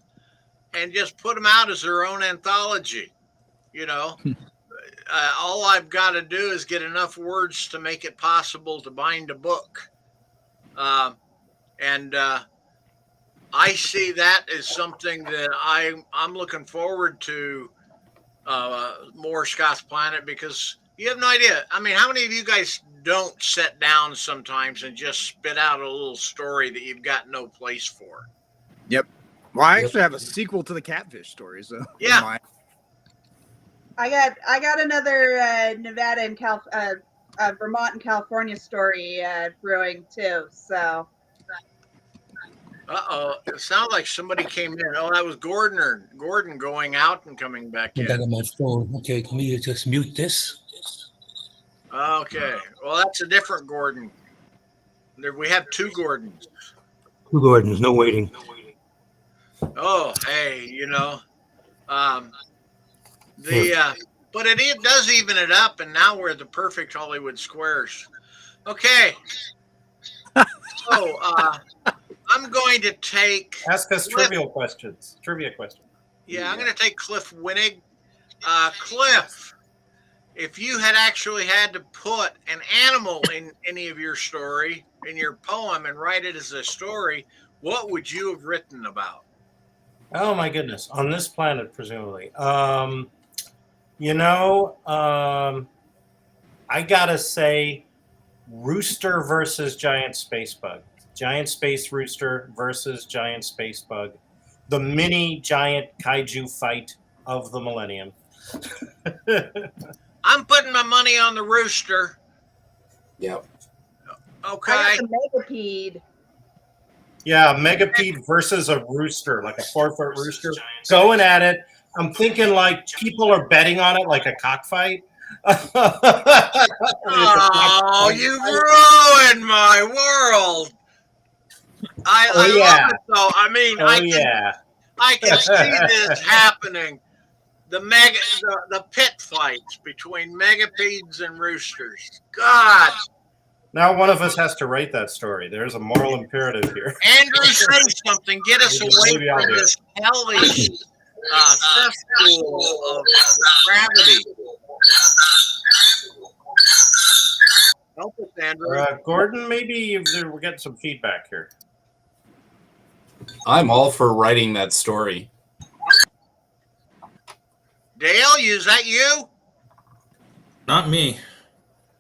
and just put them out as their own anthology. All I've got to do is get enough words to make it possible to bind a book. I see that as something that I'm looking forward to more Scott's Planet, because you have no idea. I mean, how many of you guys don't sit down sometimes and just spit out a little story that you've got no place for? Yep. Well, I actually have a sequel to the catfish story. So yeah, I got another Nevada and Vermont and California story brewing too. So. It sounds like somebody came in. Oh, that was Gordon going out and coming back in. I got on my phone. Okay, can we just mute this? Okay. Well, that's a different Gordon. We have two Gordons. Two Gordons, no waiting. Oh, hey, but it does even it up, and now we're the perfect Hollywood squares. Okay. So, I'm going to ask us trivia questions. Yeah, I'm going to take Cliff Winnig. Cliff, if you had actually had to put an animal in any of your story, in your poem, and write it as a story, what would you have written about? Oh my goodness, on this planet, presumably. I gotta say, rooster versus giant space bug. Giant space rooster versus giant space bug. The mini giant kaiju fight of the millennium. I'm putting my money on the rooster. Yep. Okay. I got the megapede. Yeah, megapede versus a rooster, like a 4-foot rooster. Going at it. I'm thinking like people are betting on it like a cockfight. Oh, you've ruined my world. I love it though. I mean, I can see this happening. The pit fights between megapedes and roosters. God. Now one of us has to write that story. There's a moral imperative here. Andrew, say something. Get us away Maybe I'll from do it. this hellish cesspool of gravity. Help us, Andrew. Gordon, maybe we're getting some feedback here. I'm all for writing that story. Dale, is that you? Not me.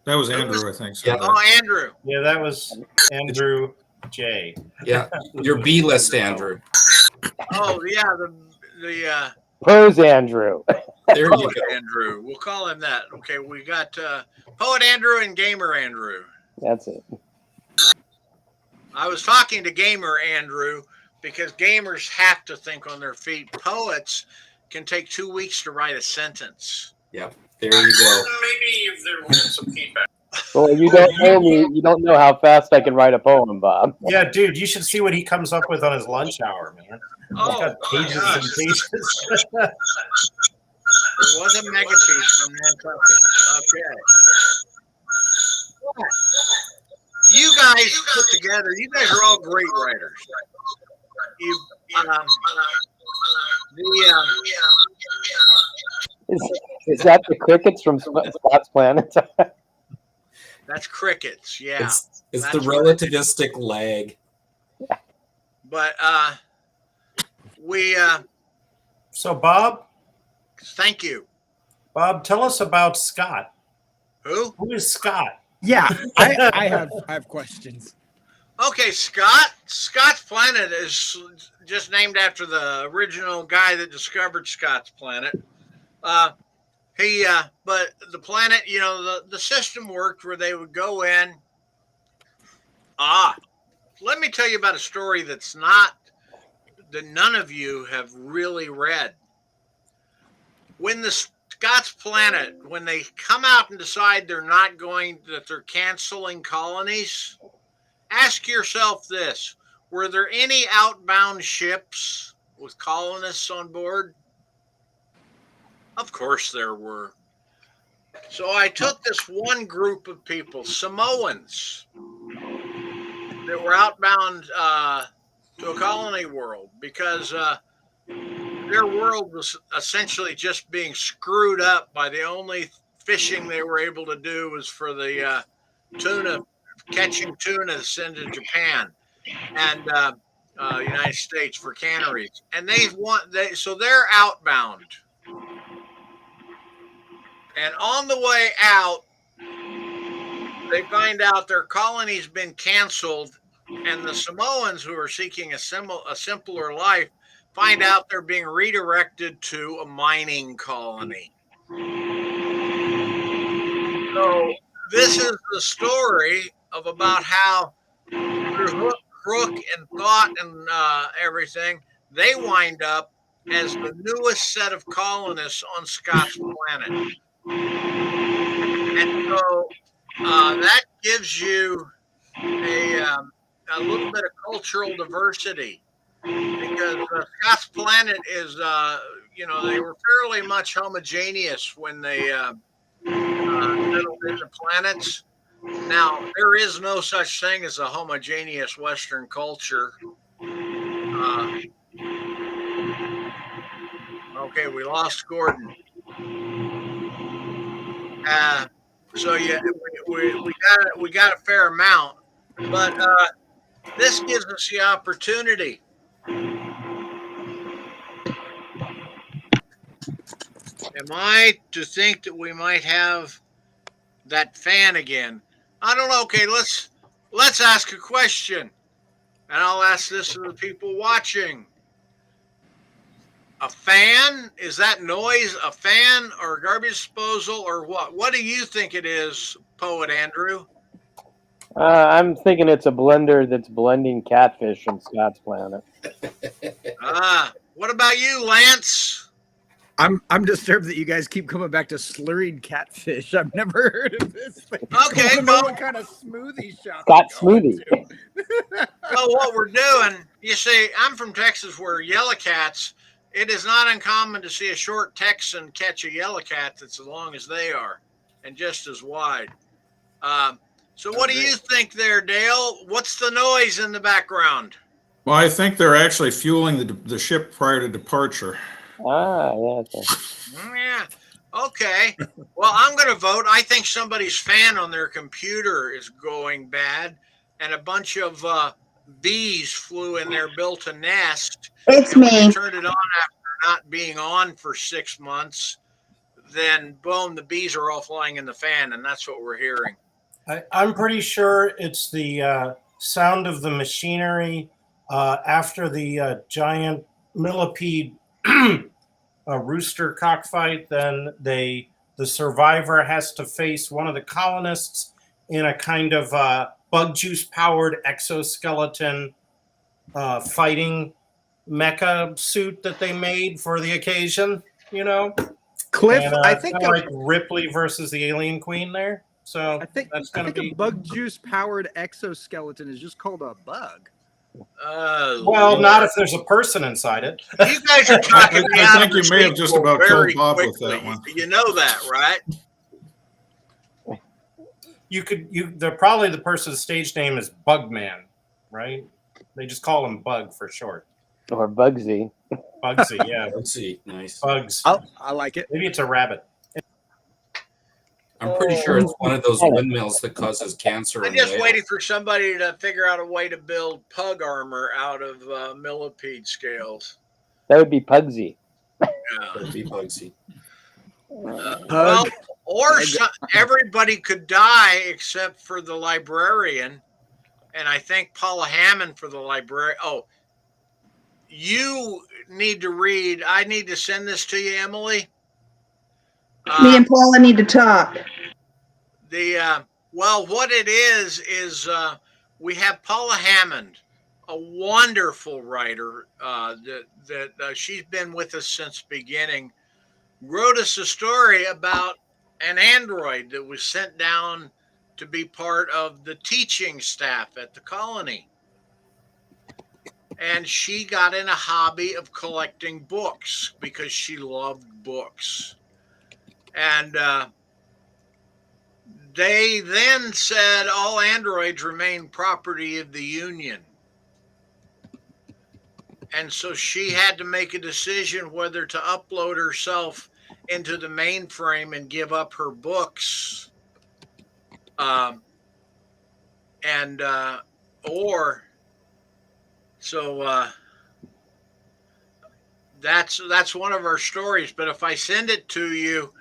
That was Andrew, I think. Yeah. Oh, Andrew. Yeah, that was Andrew J. Yeah, your B list, Andrew. Oh, yeah, the Prose Andrew. There you Poet go. Andrew. We'll call him that. Okay, we got Poet Andrew and Gamer Andrew. That's it. I was talking to Gamer Andrew because gamers have to think on their feet. Poets can take 2 weeks to write a sentence. Yep, there you go. Maybe there will get some feedback. Well, you don't know me. You don't know how fast I can write a poem, Bob. Yeah, dude, you should see what he comes up with on his lunch hour, man. Oh, He's got pages and pages. There was a megapede from Nantucket. Okay. You guys put together, you guys are all great writers. You, Is that the crickets from Scott's Planet? that's crickets, yeah. It's the relativistic lag. But we So, Bob, thank you. Bob, tell us about Scott. Who? Who is Scott? Yeah, I have questions. Okay, Scott's Planet is just named after the original guy that discovered Scott's Planet. But the planet, the system worked where they would go in. Let me tell you about a story that none of you have really read. When the Scott's Planet, when they come out and decide that they're canceling colonies, ask yourself this: were there any outbound ships with colonists on board? Of course there were. So I took this one group of people, Samoans, that were outbound to a colony world because their world was essentially just being screwed up by the only fishing they were able to do was for the catching tuna to send to Japan and United States for canneries. And so they're outbound. And on the way out, they find out their colony's been canceled, and the Samoans who are seeking a simpler life find out they're being redirected to a mining colony. So this is the story of about how through hook, crook, and thought and everything, they wind up as the newest set of colonists on Scott's Planet. And so that gives you a little bit of cultural diversity because Scott's Planet is, they were fairly much homogeneous when they settled into planets. Now, there is no such thing as a homogeneous Western culture. Okay, we lost Gordon. So yeah, we got a fair amount, but this gives us the opportunity. Am I to think that we might have that fan again? I don't know. Okay, let's ask a question, and I'll ask this to the people watching. A fan? Is that noise a fan or garbage disposal or what? What do you think it is, Poet Andrew? I'm thinking it's a blender that's blending catfish from Scott's Planet. What about you, Lance? I'm disturbed that you guys keep coming back to slurried catfish. I've never heard of this thing. Okay, I don't know what kind of smoothie shop Scott you're going Smoothie. to. well, what we're doing, you see, I'm from Texas where yellow cats, it is not uncommon to see a short Texan catch a yellow cat that's as long as they are and just as wide. So, what do you think there, Dale? What's the noise in the background? Well, I think they're actually fueling the ship prior to departure. Yeah. Yeah. Okay. Well, I'm going to vote. I think somebody's fan on their computer is going bad, and a bunch of bees flew in there, built a nest. It's And when you me. turned it on after not being on for 6 months, then boom, the bees are all flying in the fan, and that's what we're hearing. I'm pretty sure it's the sound of the machinery after the giant millipede rooster cockfight. Then the survivor has to face one of the colonists in a kind of bug juice powered exoskeleton fighting mecha suit that they made for the occasion. You know, Cliff, and, I think like Ripley versus the Alien Queen there. So I think a bug juice powered exoskeleton is just called a bug. Well, not if there's a person inside it. You guys are talking me out I of think you may have just about killed Bob with that one. You know that, right? Probably the person's stage name is Bugman, right? They just call him Bug for short. Or Bugsy. Bugsy, yeah. Bugsy, nice. Bugs. I like it. Maybe it's a rabbit. I'm pretty sure it's one of those windmills that causes cancer. I'm just waiting for somebody to figure out a way to build pug armor out of millipede scales. That would be Pugsy. Yeah. That would be Bugsy. Well, or everybody could die except for the librarian, and I think Paula Hammond for the librarian. Oh, you need to read. I need to send this to you, Emily. Me and Paula need to talk. Well, what it is we have Paula Hammond, a wonderful writer that she's been with us since the beginning, wrote us a story about an android that was sent down to be part of the teaching staff at the colony. And she got in a hobby of collecting books because she loved books. And they then said all androids remain property of the Union. And so she had to make a decision whether to upload herself into the mainframe and give up her books, that's one of our stories. But if I send it to you,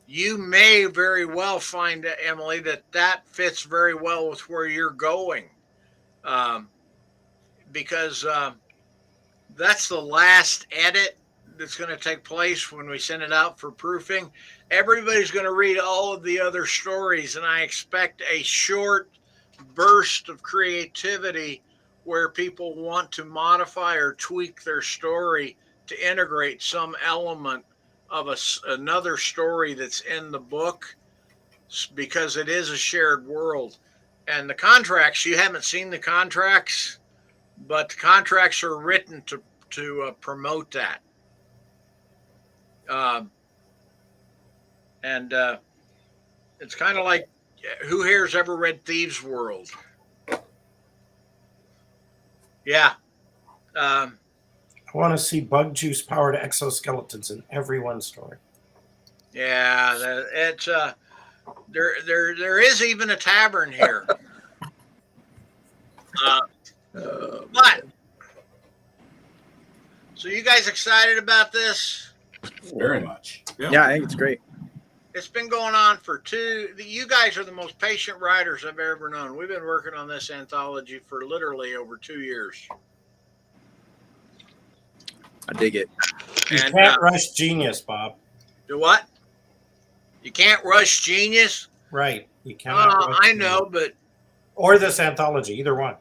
you may very well find, Emily, that fits very well with where you're going, because that's the last edit that's going to take place when we send it out for proofing. Everybody's going to read all of the other stories, and I expect a short burst of creativity where people want to modify or tweak their story to integrate some element of another story that's in the book, because it is a shared world. And the contracts, you haven't seen the contracts, but the contracts are written to promote that. It's kind of like, who here's ever read Thieves' World? Yeah. I want to see bug juice powered exoskeletons in every one story. Yeah, it's there is even a tavern here. But so you guys excited about this? Very much. Yeah, I think it's great. It's been going on for you guys are the most patient writers I've ever known. We've been working on this anthology for literally over 2 years. I dig it. You can't rush genius, Bob. Do what? You can't rush genius? Right. You cannot rush I know, but... Or this anthology, either one.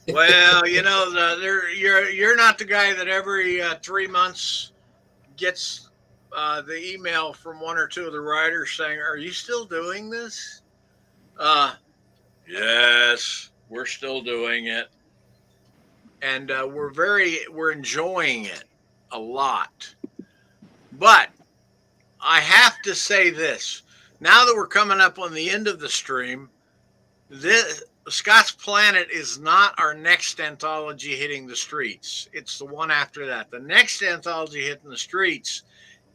Well, you're not the guy that every 3 months gets the email from one or two of the writers saying, "Are you still doing this?" Uh, yes, we're still doing it, and we're enjoying it a lot. But I have to say this: now that we're coming up on the end of the stream, this Scott's Planet is not our next anthology hitting the streets. It's the one after that. The next anthology hitting the streets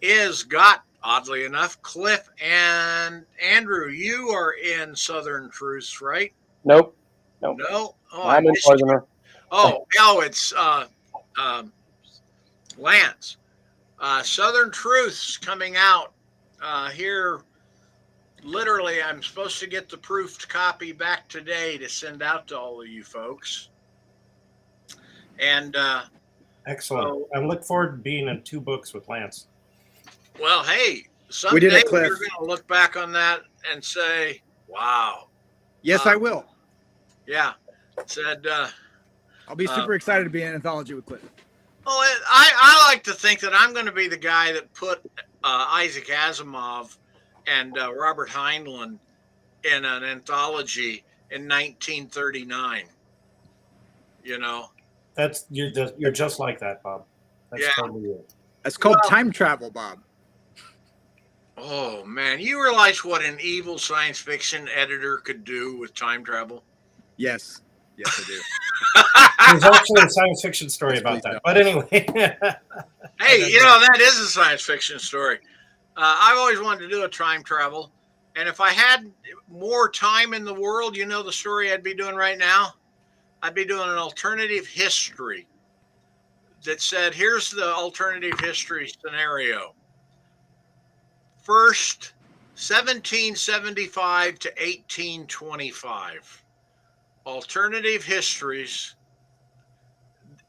is got, oddly enough, Cliff and Andrew. You are in Southern Truths, right? Nope. No. Oh, I'm in Northerner. It's Lance. Southern Truths coming out here. Literally, I'm supposed to get the proofed copy back today to send out to all of you folks. And excellent. So, I look forward to being in 2 books with Lance. well, hey, We did someday it, Cliff. you're going to look back on that and say, "Wow." Yes, I will. Yeah. Said, I'll be super excited to be in an anthology with Cliff. well, I like to think that I'm going to be the guy that put Isaac Asimov and Robert Heinlein in an anthology in 1939. That's you're just like that, Bob. That's Yeah. totally it. That's called time travel, Bob. Oh man, you realize what an evil science fiction editor could do with time travel? Yes, I do. There's actually a science fiction story Yes, about please that. don't. But anyway. Hey, that is a science fiction story. I've always wanted to do a time travel, and if I had more time in the world, the story I'd be doing right now? I'd be doing an alternative history that said, here's the alternative history scenario. First, 1775 to 1825. Alternative histories,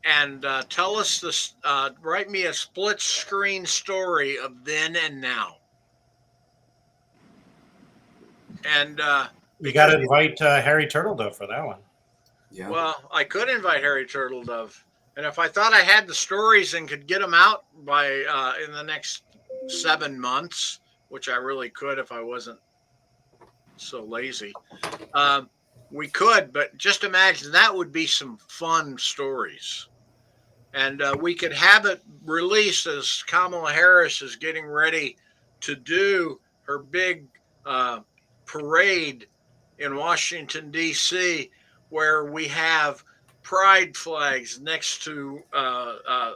and tell us this. Write me a split screen story of then and now. And You got to invite Harry Turtledove for that one. Yeah. well, I could invite Harry Turtledove, and if I thought I had the stories and could get them out by in the next 7 months, which I really could if I wasn't so lazy. We could, but just imagine that would be some fun stories. And we could have it released as Kamala Harris is getting ready to do her big parade in Washington, D.C., where we have pride flags next to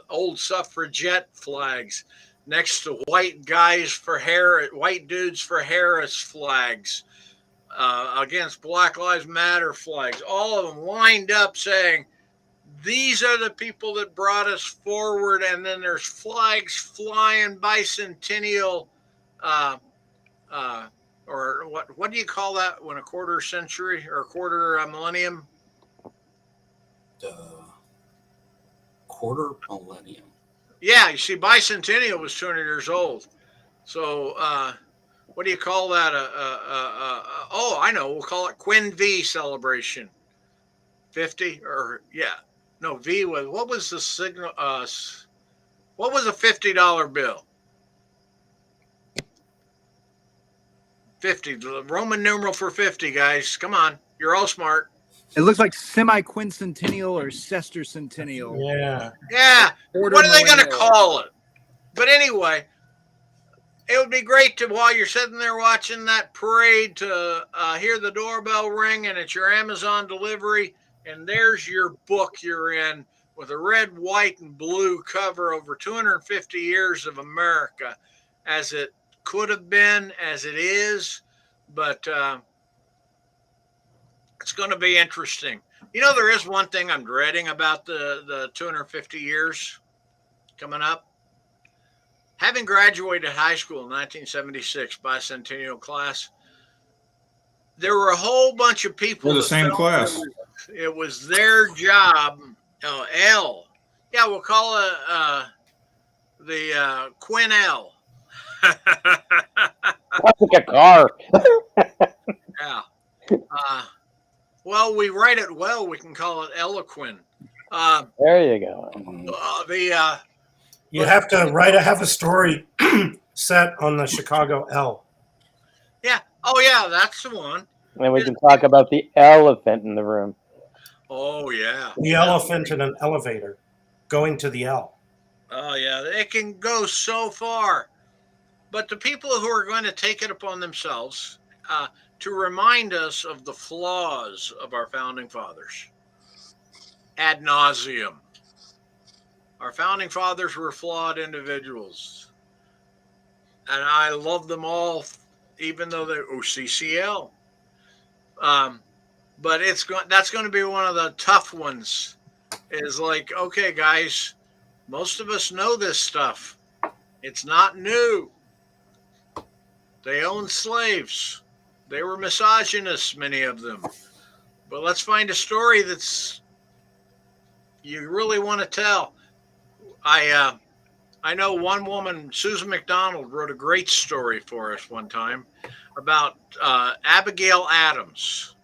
old suffragette flags, next to white dudes for Harris flags, against Black Lives Matter flags, all of them lined up saying, these are the people that brought us forward. And then there's flags flying, bicentennial, or what do you call that when a quarter century or a quarter millennium? Quarter millennium. Yeah, you see, bicentennial was 200 years old. So what do you call that? Oh, I know. We'll call it Quinn V celebration. 50 or yeah. No, V was, what was the signal? What was a $50 bill? 50, the Roman numeral for 50, guys. Come on. You're all smart. It looks like semi-quincentennial or sesquicentennial. Yeah. Quarter What are they going to millennial. call it? But anyway, it would be great to, while you're sitting there watching that parade, to hear the doorbell ring and it's your Amazon delivery, and there's your book you're in with a red, white, and blue cover over 250 years of America, as it could have been, as it is. But it's going to be interesting. There is one thing I'm dreading about the 250 years coming up. Having graduated high school in 1976, bicentennial class, there were a whole bunch of people. We're the same class. It was their job. Oh, L. Yeah, we'll call it the Quinn L. That's like a car. Yeah. well, we write it well. We can call it eloquent. There you go. You have to have a story set on the Chicago L. Yeah. Oh, yeah. That's the one. And we can talk about the elephant in the room. Oh, yeah. The elephant in an elevator going to the L. Oh, yeah. It can go so far. But the people who are going to take it upon themselves to remind us of the flaws of our founding fathers ad nauseum. Our founding fathers were flawed individuals. And I love them all, even though they're OCCL. But that's going to be one of the tough ones. Is like, okay, guys, most of us know this stuff. It's not new. They owned slaves. They were misogynists, many of them. But let's find a story that's you really want to tell. I know one woman, Susan McDonald, wrote a great story for us one time about Abigail Adams,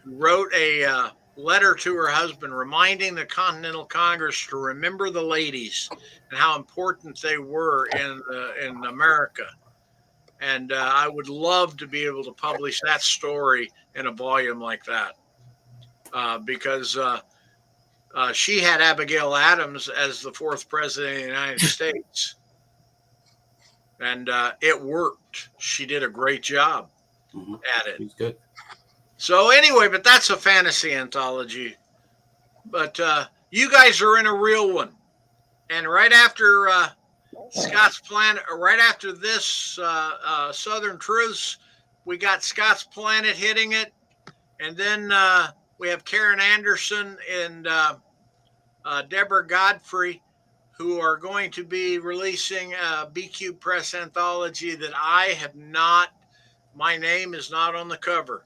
who wrote a letter to her husband reminding the Continental Congress to remember the ladies and how important they were in America. And I would love to be able to publish that story in a volume like that because she had Abigail Adams as the 4th president of the United States. And it worked. She did a great job at it. He's good. So anyway, but that's a fantasy anthology. But you guys are in a real one. And right after Scott's Planet, right after this Southern Truths, we got Scott's Planet hitting it. And then we have Karen Anderson and Deborah Godfrey, who are going to be releasing a BQ Press anthology that I have not, my name is not on the cover.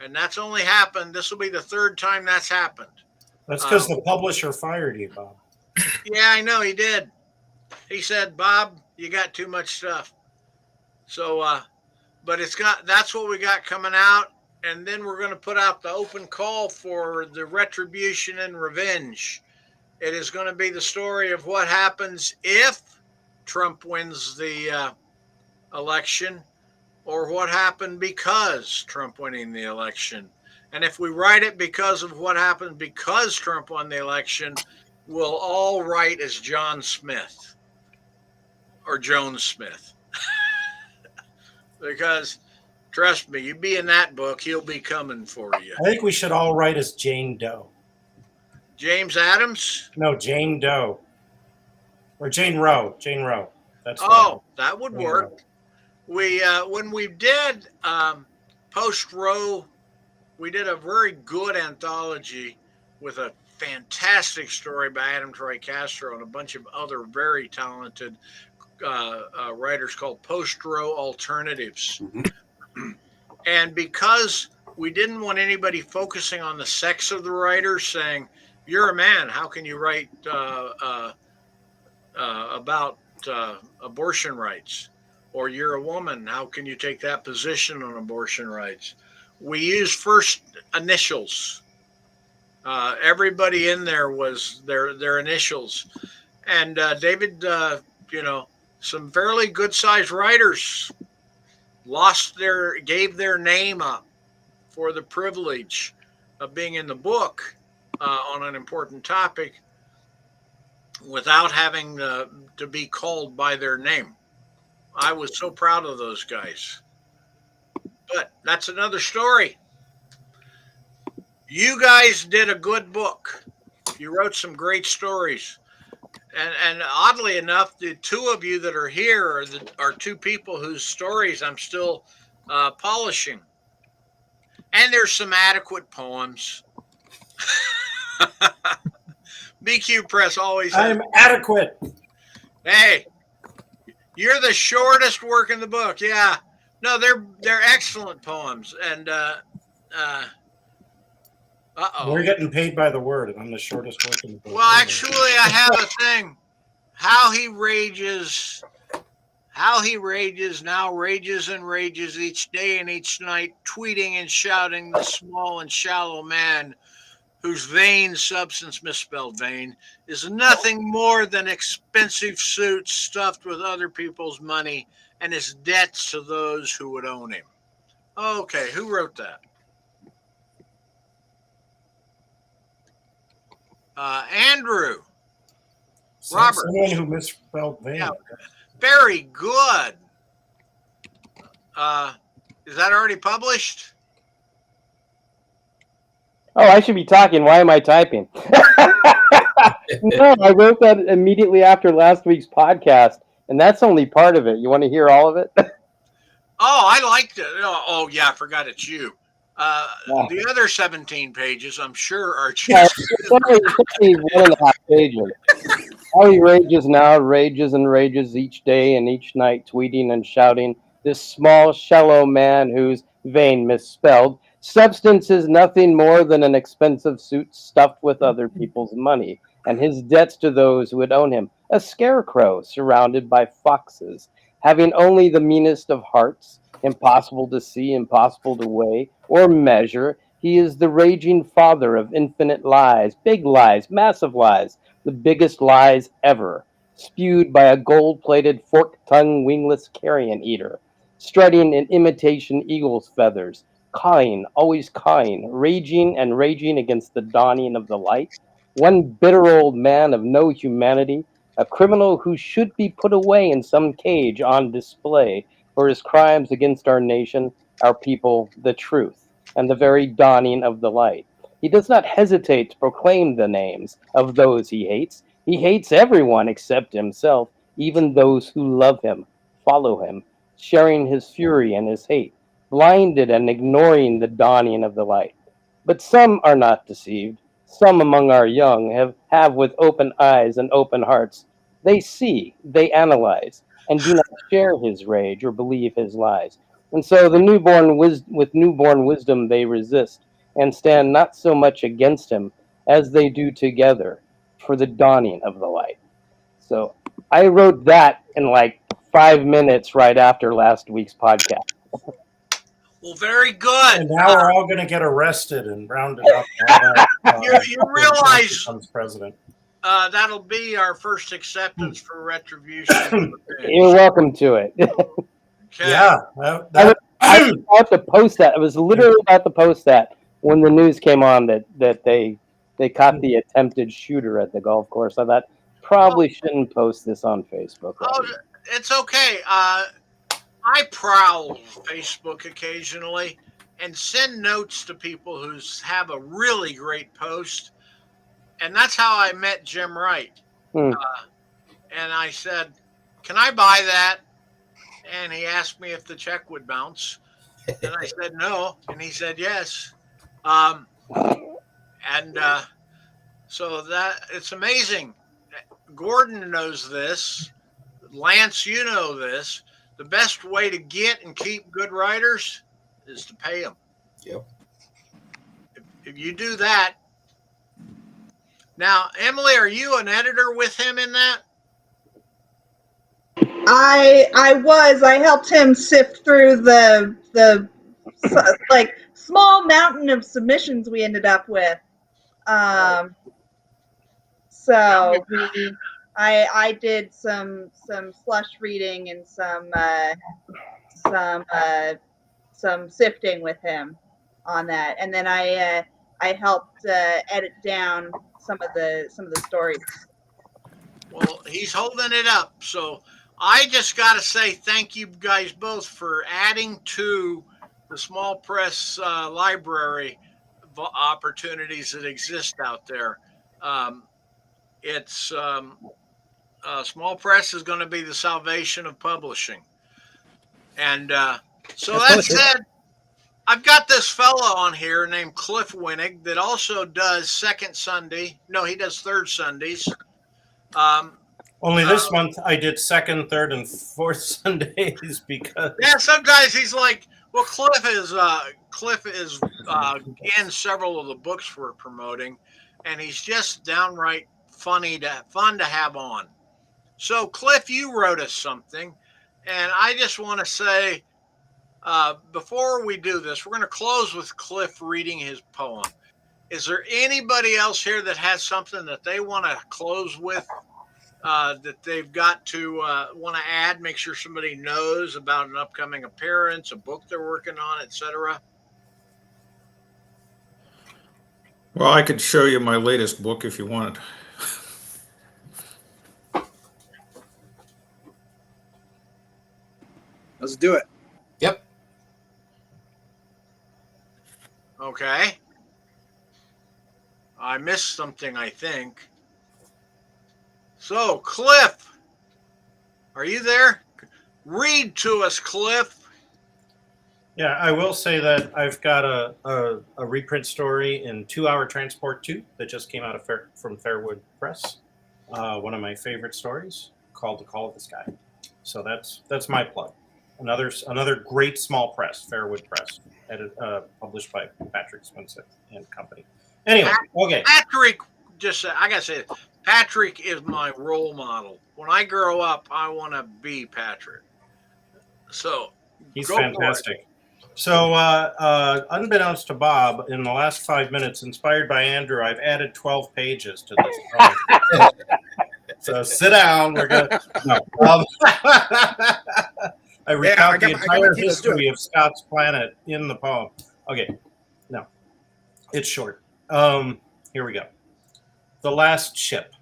And that's only happened, this will be the 3rd time that's happened. That's because the publisher fired you, Bob. Yeah, I know, he did. He said, Bob, you got too much stuff. So, but that's what we got coming out. And then we're going to put out the open call for the Retribution and Revenge. It is going to be the story of what happens if Trump wins the election, or what happened because Trump winning the election. And if we write it because of what happened because Trump won the election, we'll all write as John Smith or Jones Smith. Because trust me, you be in that book, he'll be coming for you. I think we should all write as Jane Doe. James Adams? No, Jane Doe. Or Jane Roe. Jane Roe. That's that would Jane work. Roe. We when we did Post Roe, we did a very good anthology with a fantastic story by Adam Troy Castro and a bunch of other very talented writers called Post Roe Alternatives. And because we didn't want anybody focusing on the sex of the writer, saying, you're a man, how can you write about abortion rights? Or you're a woman, how can you take that position on abortion rights? We used first initials. Everybody in there was their initials. And David, some fairly good-sized writers gave their name up for the privilege of being in the book on an important topic without having to be called by their name. I was so proud of those guys. But that's another story. You guys did a good book. You wrote some great stories. And oddly enough, the two of you that are here are two people whose stories I'm still polishing. And there's some adequate poems. BQ Press always says, I'm adequate. Hey, you're the shortest work in the book. Yeah. No, they're excellent poems. And We're getting paid by the word, and I'm the shortest work in the book. Well, actually, I have a thing. How he rages how he rages now, rages and rages each day and each night, tweeting and shouting the small and shallow man whose vain substance, misspelled vain, is nothing more than expensive suits stuffed with other people's money and his debts to those who would own him. Okay, who wrote that? Andrew. Robert. Someone who misspelled vain. Yeah, very good. Is that already published? Oh, I should be talking. Why am I typing? No, I wrote that immediately after last week's podcast, and that's only part of it. You want to hear all of it? Oh, I liked it. Oh yeah, I forgot it's you. Yeah. The other 17 pages, I'm sure, are Yeah, just. it's only 1.5 pages. How he rages now, rages and rages each day and each night, tweeting and shouting. This small, shallow man whose vain misspelled substance is nothing more than an expensive suit stuffed with other people's money, and his debts to those who would own him. A scarecrow surrounded by foxes, having only the meanest of hearts, impossible to see, impossible to weigh or measure. He is the raging father of infinite lies, big lies, massive lies, the biggest lies ever, spewed by a gold-plated, fork-tongued, wingless carrion eater, strutting in imitation eagle's feathers, cawing, always cawing, raging and raging against the dawning of the light. One bitter old man of no humanity, a criminal who should be put away in some cage on display for his crimes against our nation, our people, the truth, and the very dawning of the light. He does not hesitate to proclaim the names of those he hates. He hates everyone except himself, even those who love him, follow him, sharing his fury and his hate, blinded and ignoring the dawning of the light. But some are not deceived. Some among our young have with open eyes and open hearts. They see, they analyze, and do not share his rage or believe his lies. And so with newborn wisdom they resist and stand not so much against him as they do together for the dawning of the light. So I wrote that in like 5 minutes right after last week's podcast. Well, very good. And now we're all going to get arrested and rounded up. You realize becomes president. That'll be our first acceptance for retribution. You're welcome to it. Okay. Yeah. I was about to post that. I was literally about to post that when the news came on that they caught the attempted shooter at the golf course. I thought probably shouldn't post this on Facebook. Right Oh, it's okay. I prowl Facebook occasionally and send notes to people who have a really great post. And that's how I met Jim Wright. And I said, "Can I buy that?" And he asked me if the check would bounce. And I said no. And he said yes. So that it's amazing. Gordon knows this. Lance, you know this. The best way to get and keep good writers is to pay them. Yep. If you do that. Now, Emily, are you an editor with him in that? I helped him sift through the like small mountain of submissions we ended up with. So I did some slush reading and some sifting with him on that, and then I helped edit down some of the stories. Well, he's holding it up. So I just got to say thank you guys both for adding to the small press library opportunities that exist out there. Small press is going to be the salvation of publishing. And so that said, I've got this fella on here named Cliff Winnig that also does second Sunday. No, he does third Sundays. Only this month I did second, third, and fourth Sundays because sometimes he's like, well, Cliff is in several of the books we're promoting, and he's just downright fun to have on. So Cliff, you wrote us something, And I just want to say, before we do this, we're going to close with Cliff reading his poem. Is there anybody else here that has something that they want to close with, that they've got to want to add? Make sure somebody knows about an upcoming appearance, a book they're working on, etc. Well, I could show you my latest book if you wanted. Let's do it. Yep. Okay. I missed something, I think. So, Cliff, are you there? Read to us, Cliff. Yeah, I will say that I've got a reprint story in 2 Hour Transport 2 that just came out from Fairwood Press. One of my favorite stories, called The Call of the Sky. So that's my plug. Another great small press, Fairwood Press, published by Patrick Swinsett and Company. Anyway, okay. Patrick, I gotta say, Patrick is my role model. When I grow up, I want to be Patrick. So He's fantastic. So, unbeknownst to Bob, in the last 5 minutes, inspired by Andrew, I've added 12 pages to this poem. So sit down. We're gonna. No. I recount the entire history of Scott's Planet in the poem. Okay. No, it's short. Here we go. The last ship.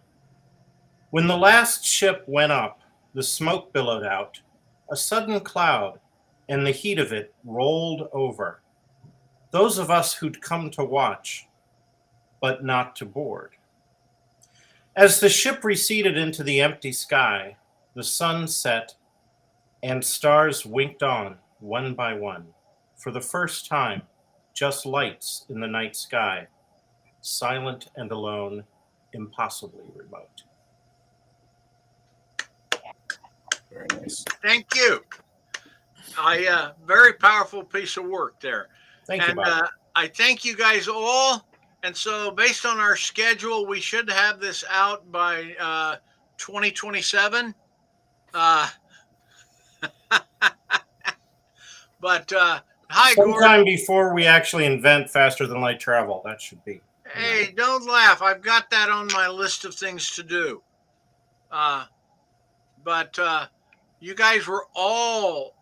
When the last ship went up, the smoke billowed out, a sudden cloud, and the heat of it rolled over. Those of us who'd come to watch, but not to board. As the ship receded into the empty sky, the sun set and stars winked on one by one. For the first time, just lights in the night sky, silent and alone, impossibly remote. Very nice. Thank you. Very powerful piece of work there. Thank you, Bob. I thank you guys all. And so, based on our schedule, we should have this out by 2027. But hi, sometime Gordon. Before we actually invent faster than light travel, that should be. Hey, don't laugh. I've got that on my list of things to do. But you guys were all.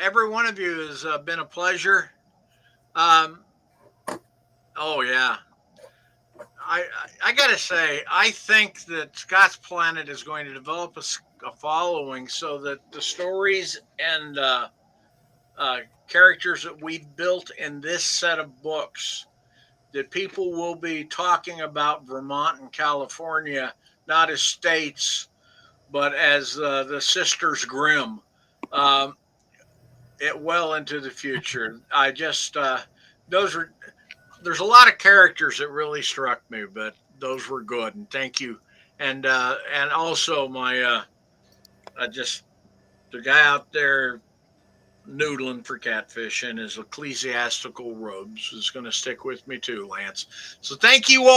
Every one of you has been a pleasure. Oh yeah. I gotta say, I think that Scott's Planet is going to develop a following, so that the stories and characters that we've built in this set of books, that people will be talking about Vermont and California not as states, but as the Sisters Grimm, it well into the future. I just there's a lot of characters that really struck me, but those were good, and thank you. And also my just the guy out there noodling for catfish in his ecclesiastical robes is going to stick with me too, Lance. So thank you all.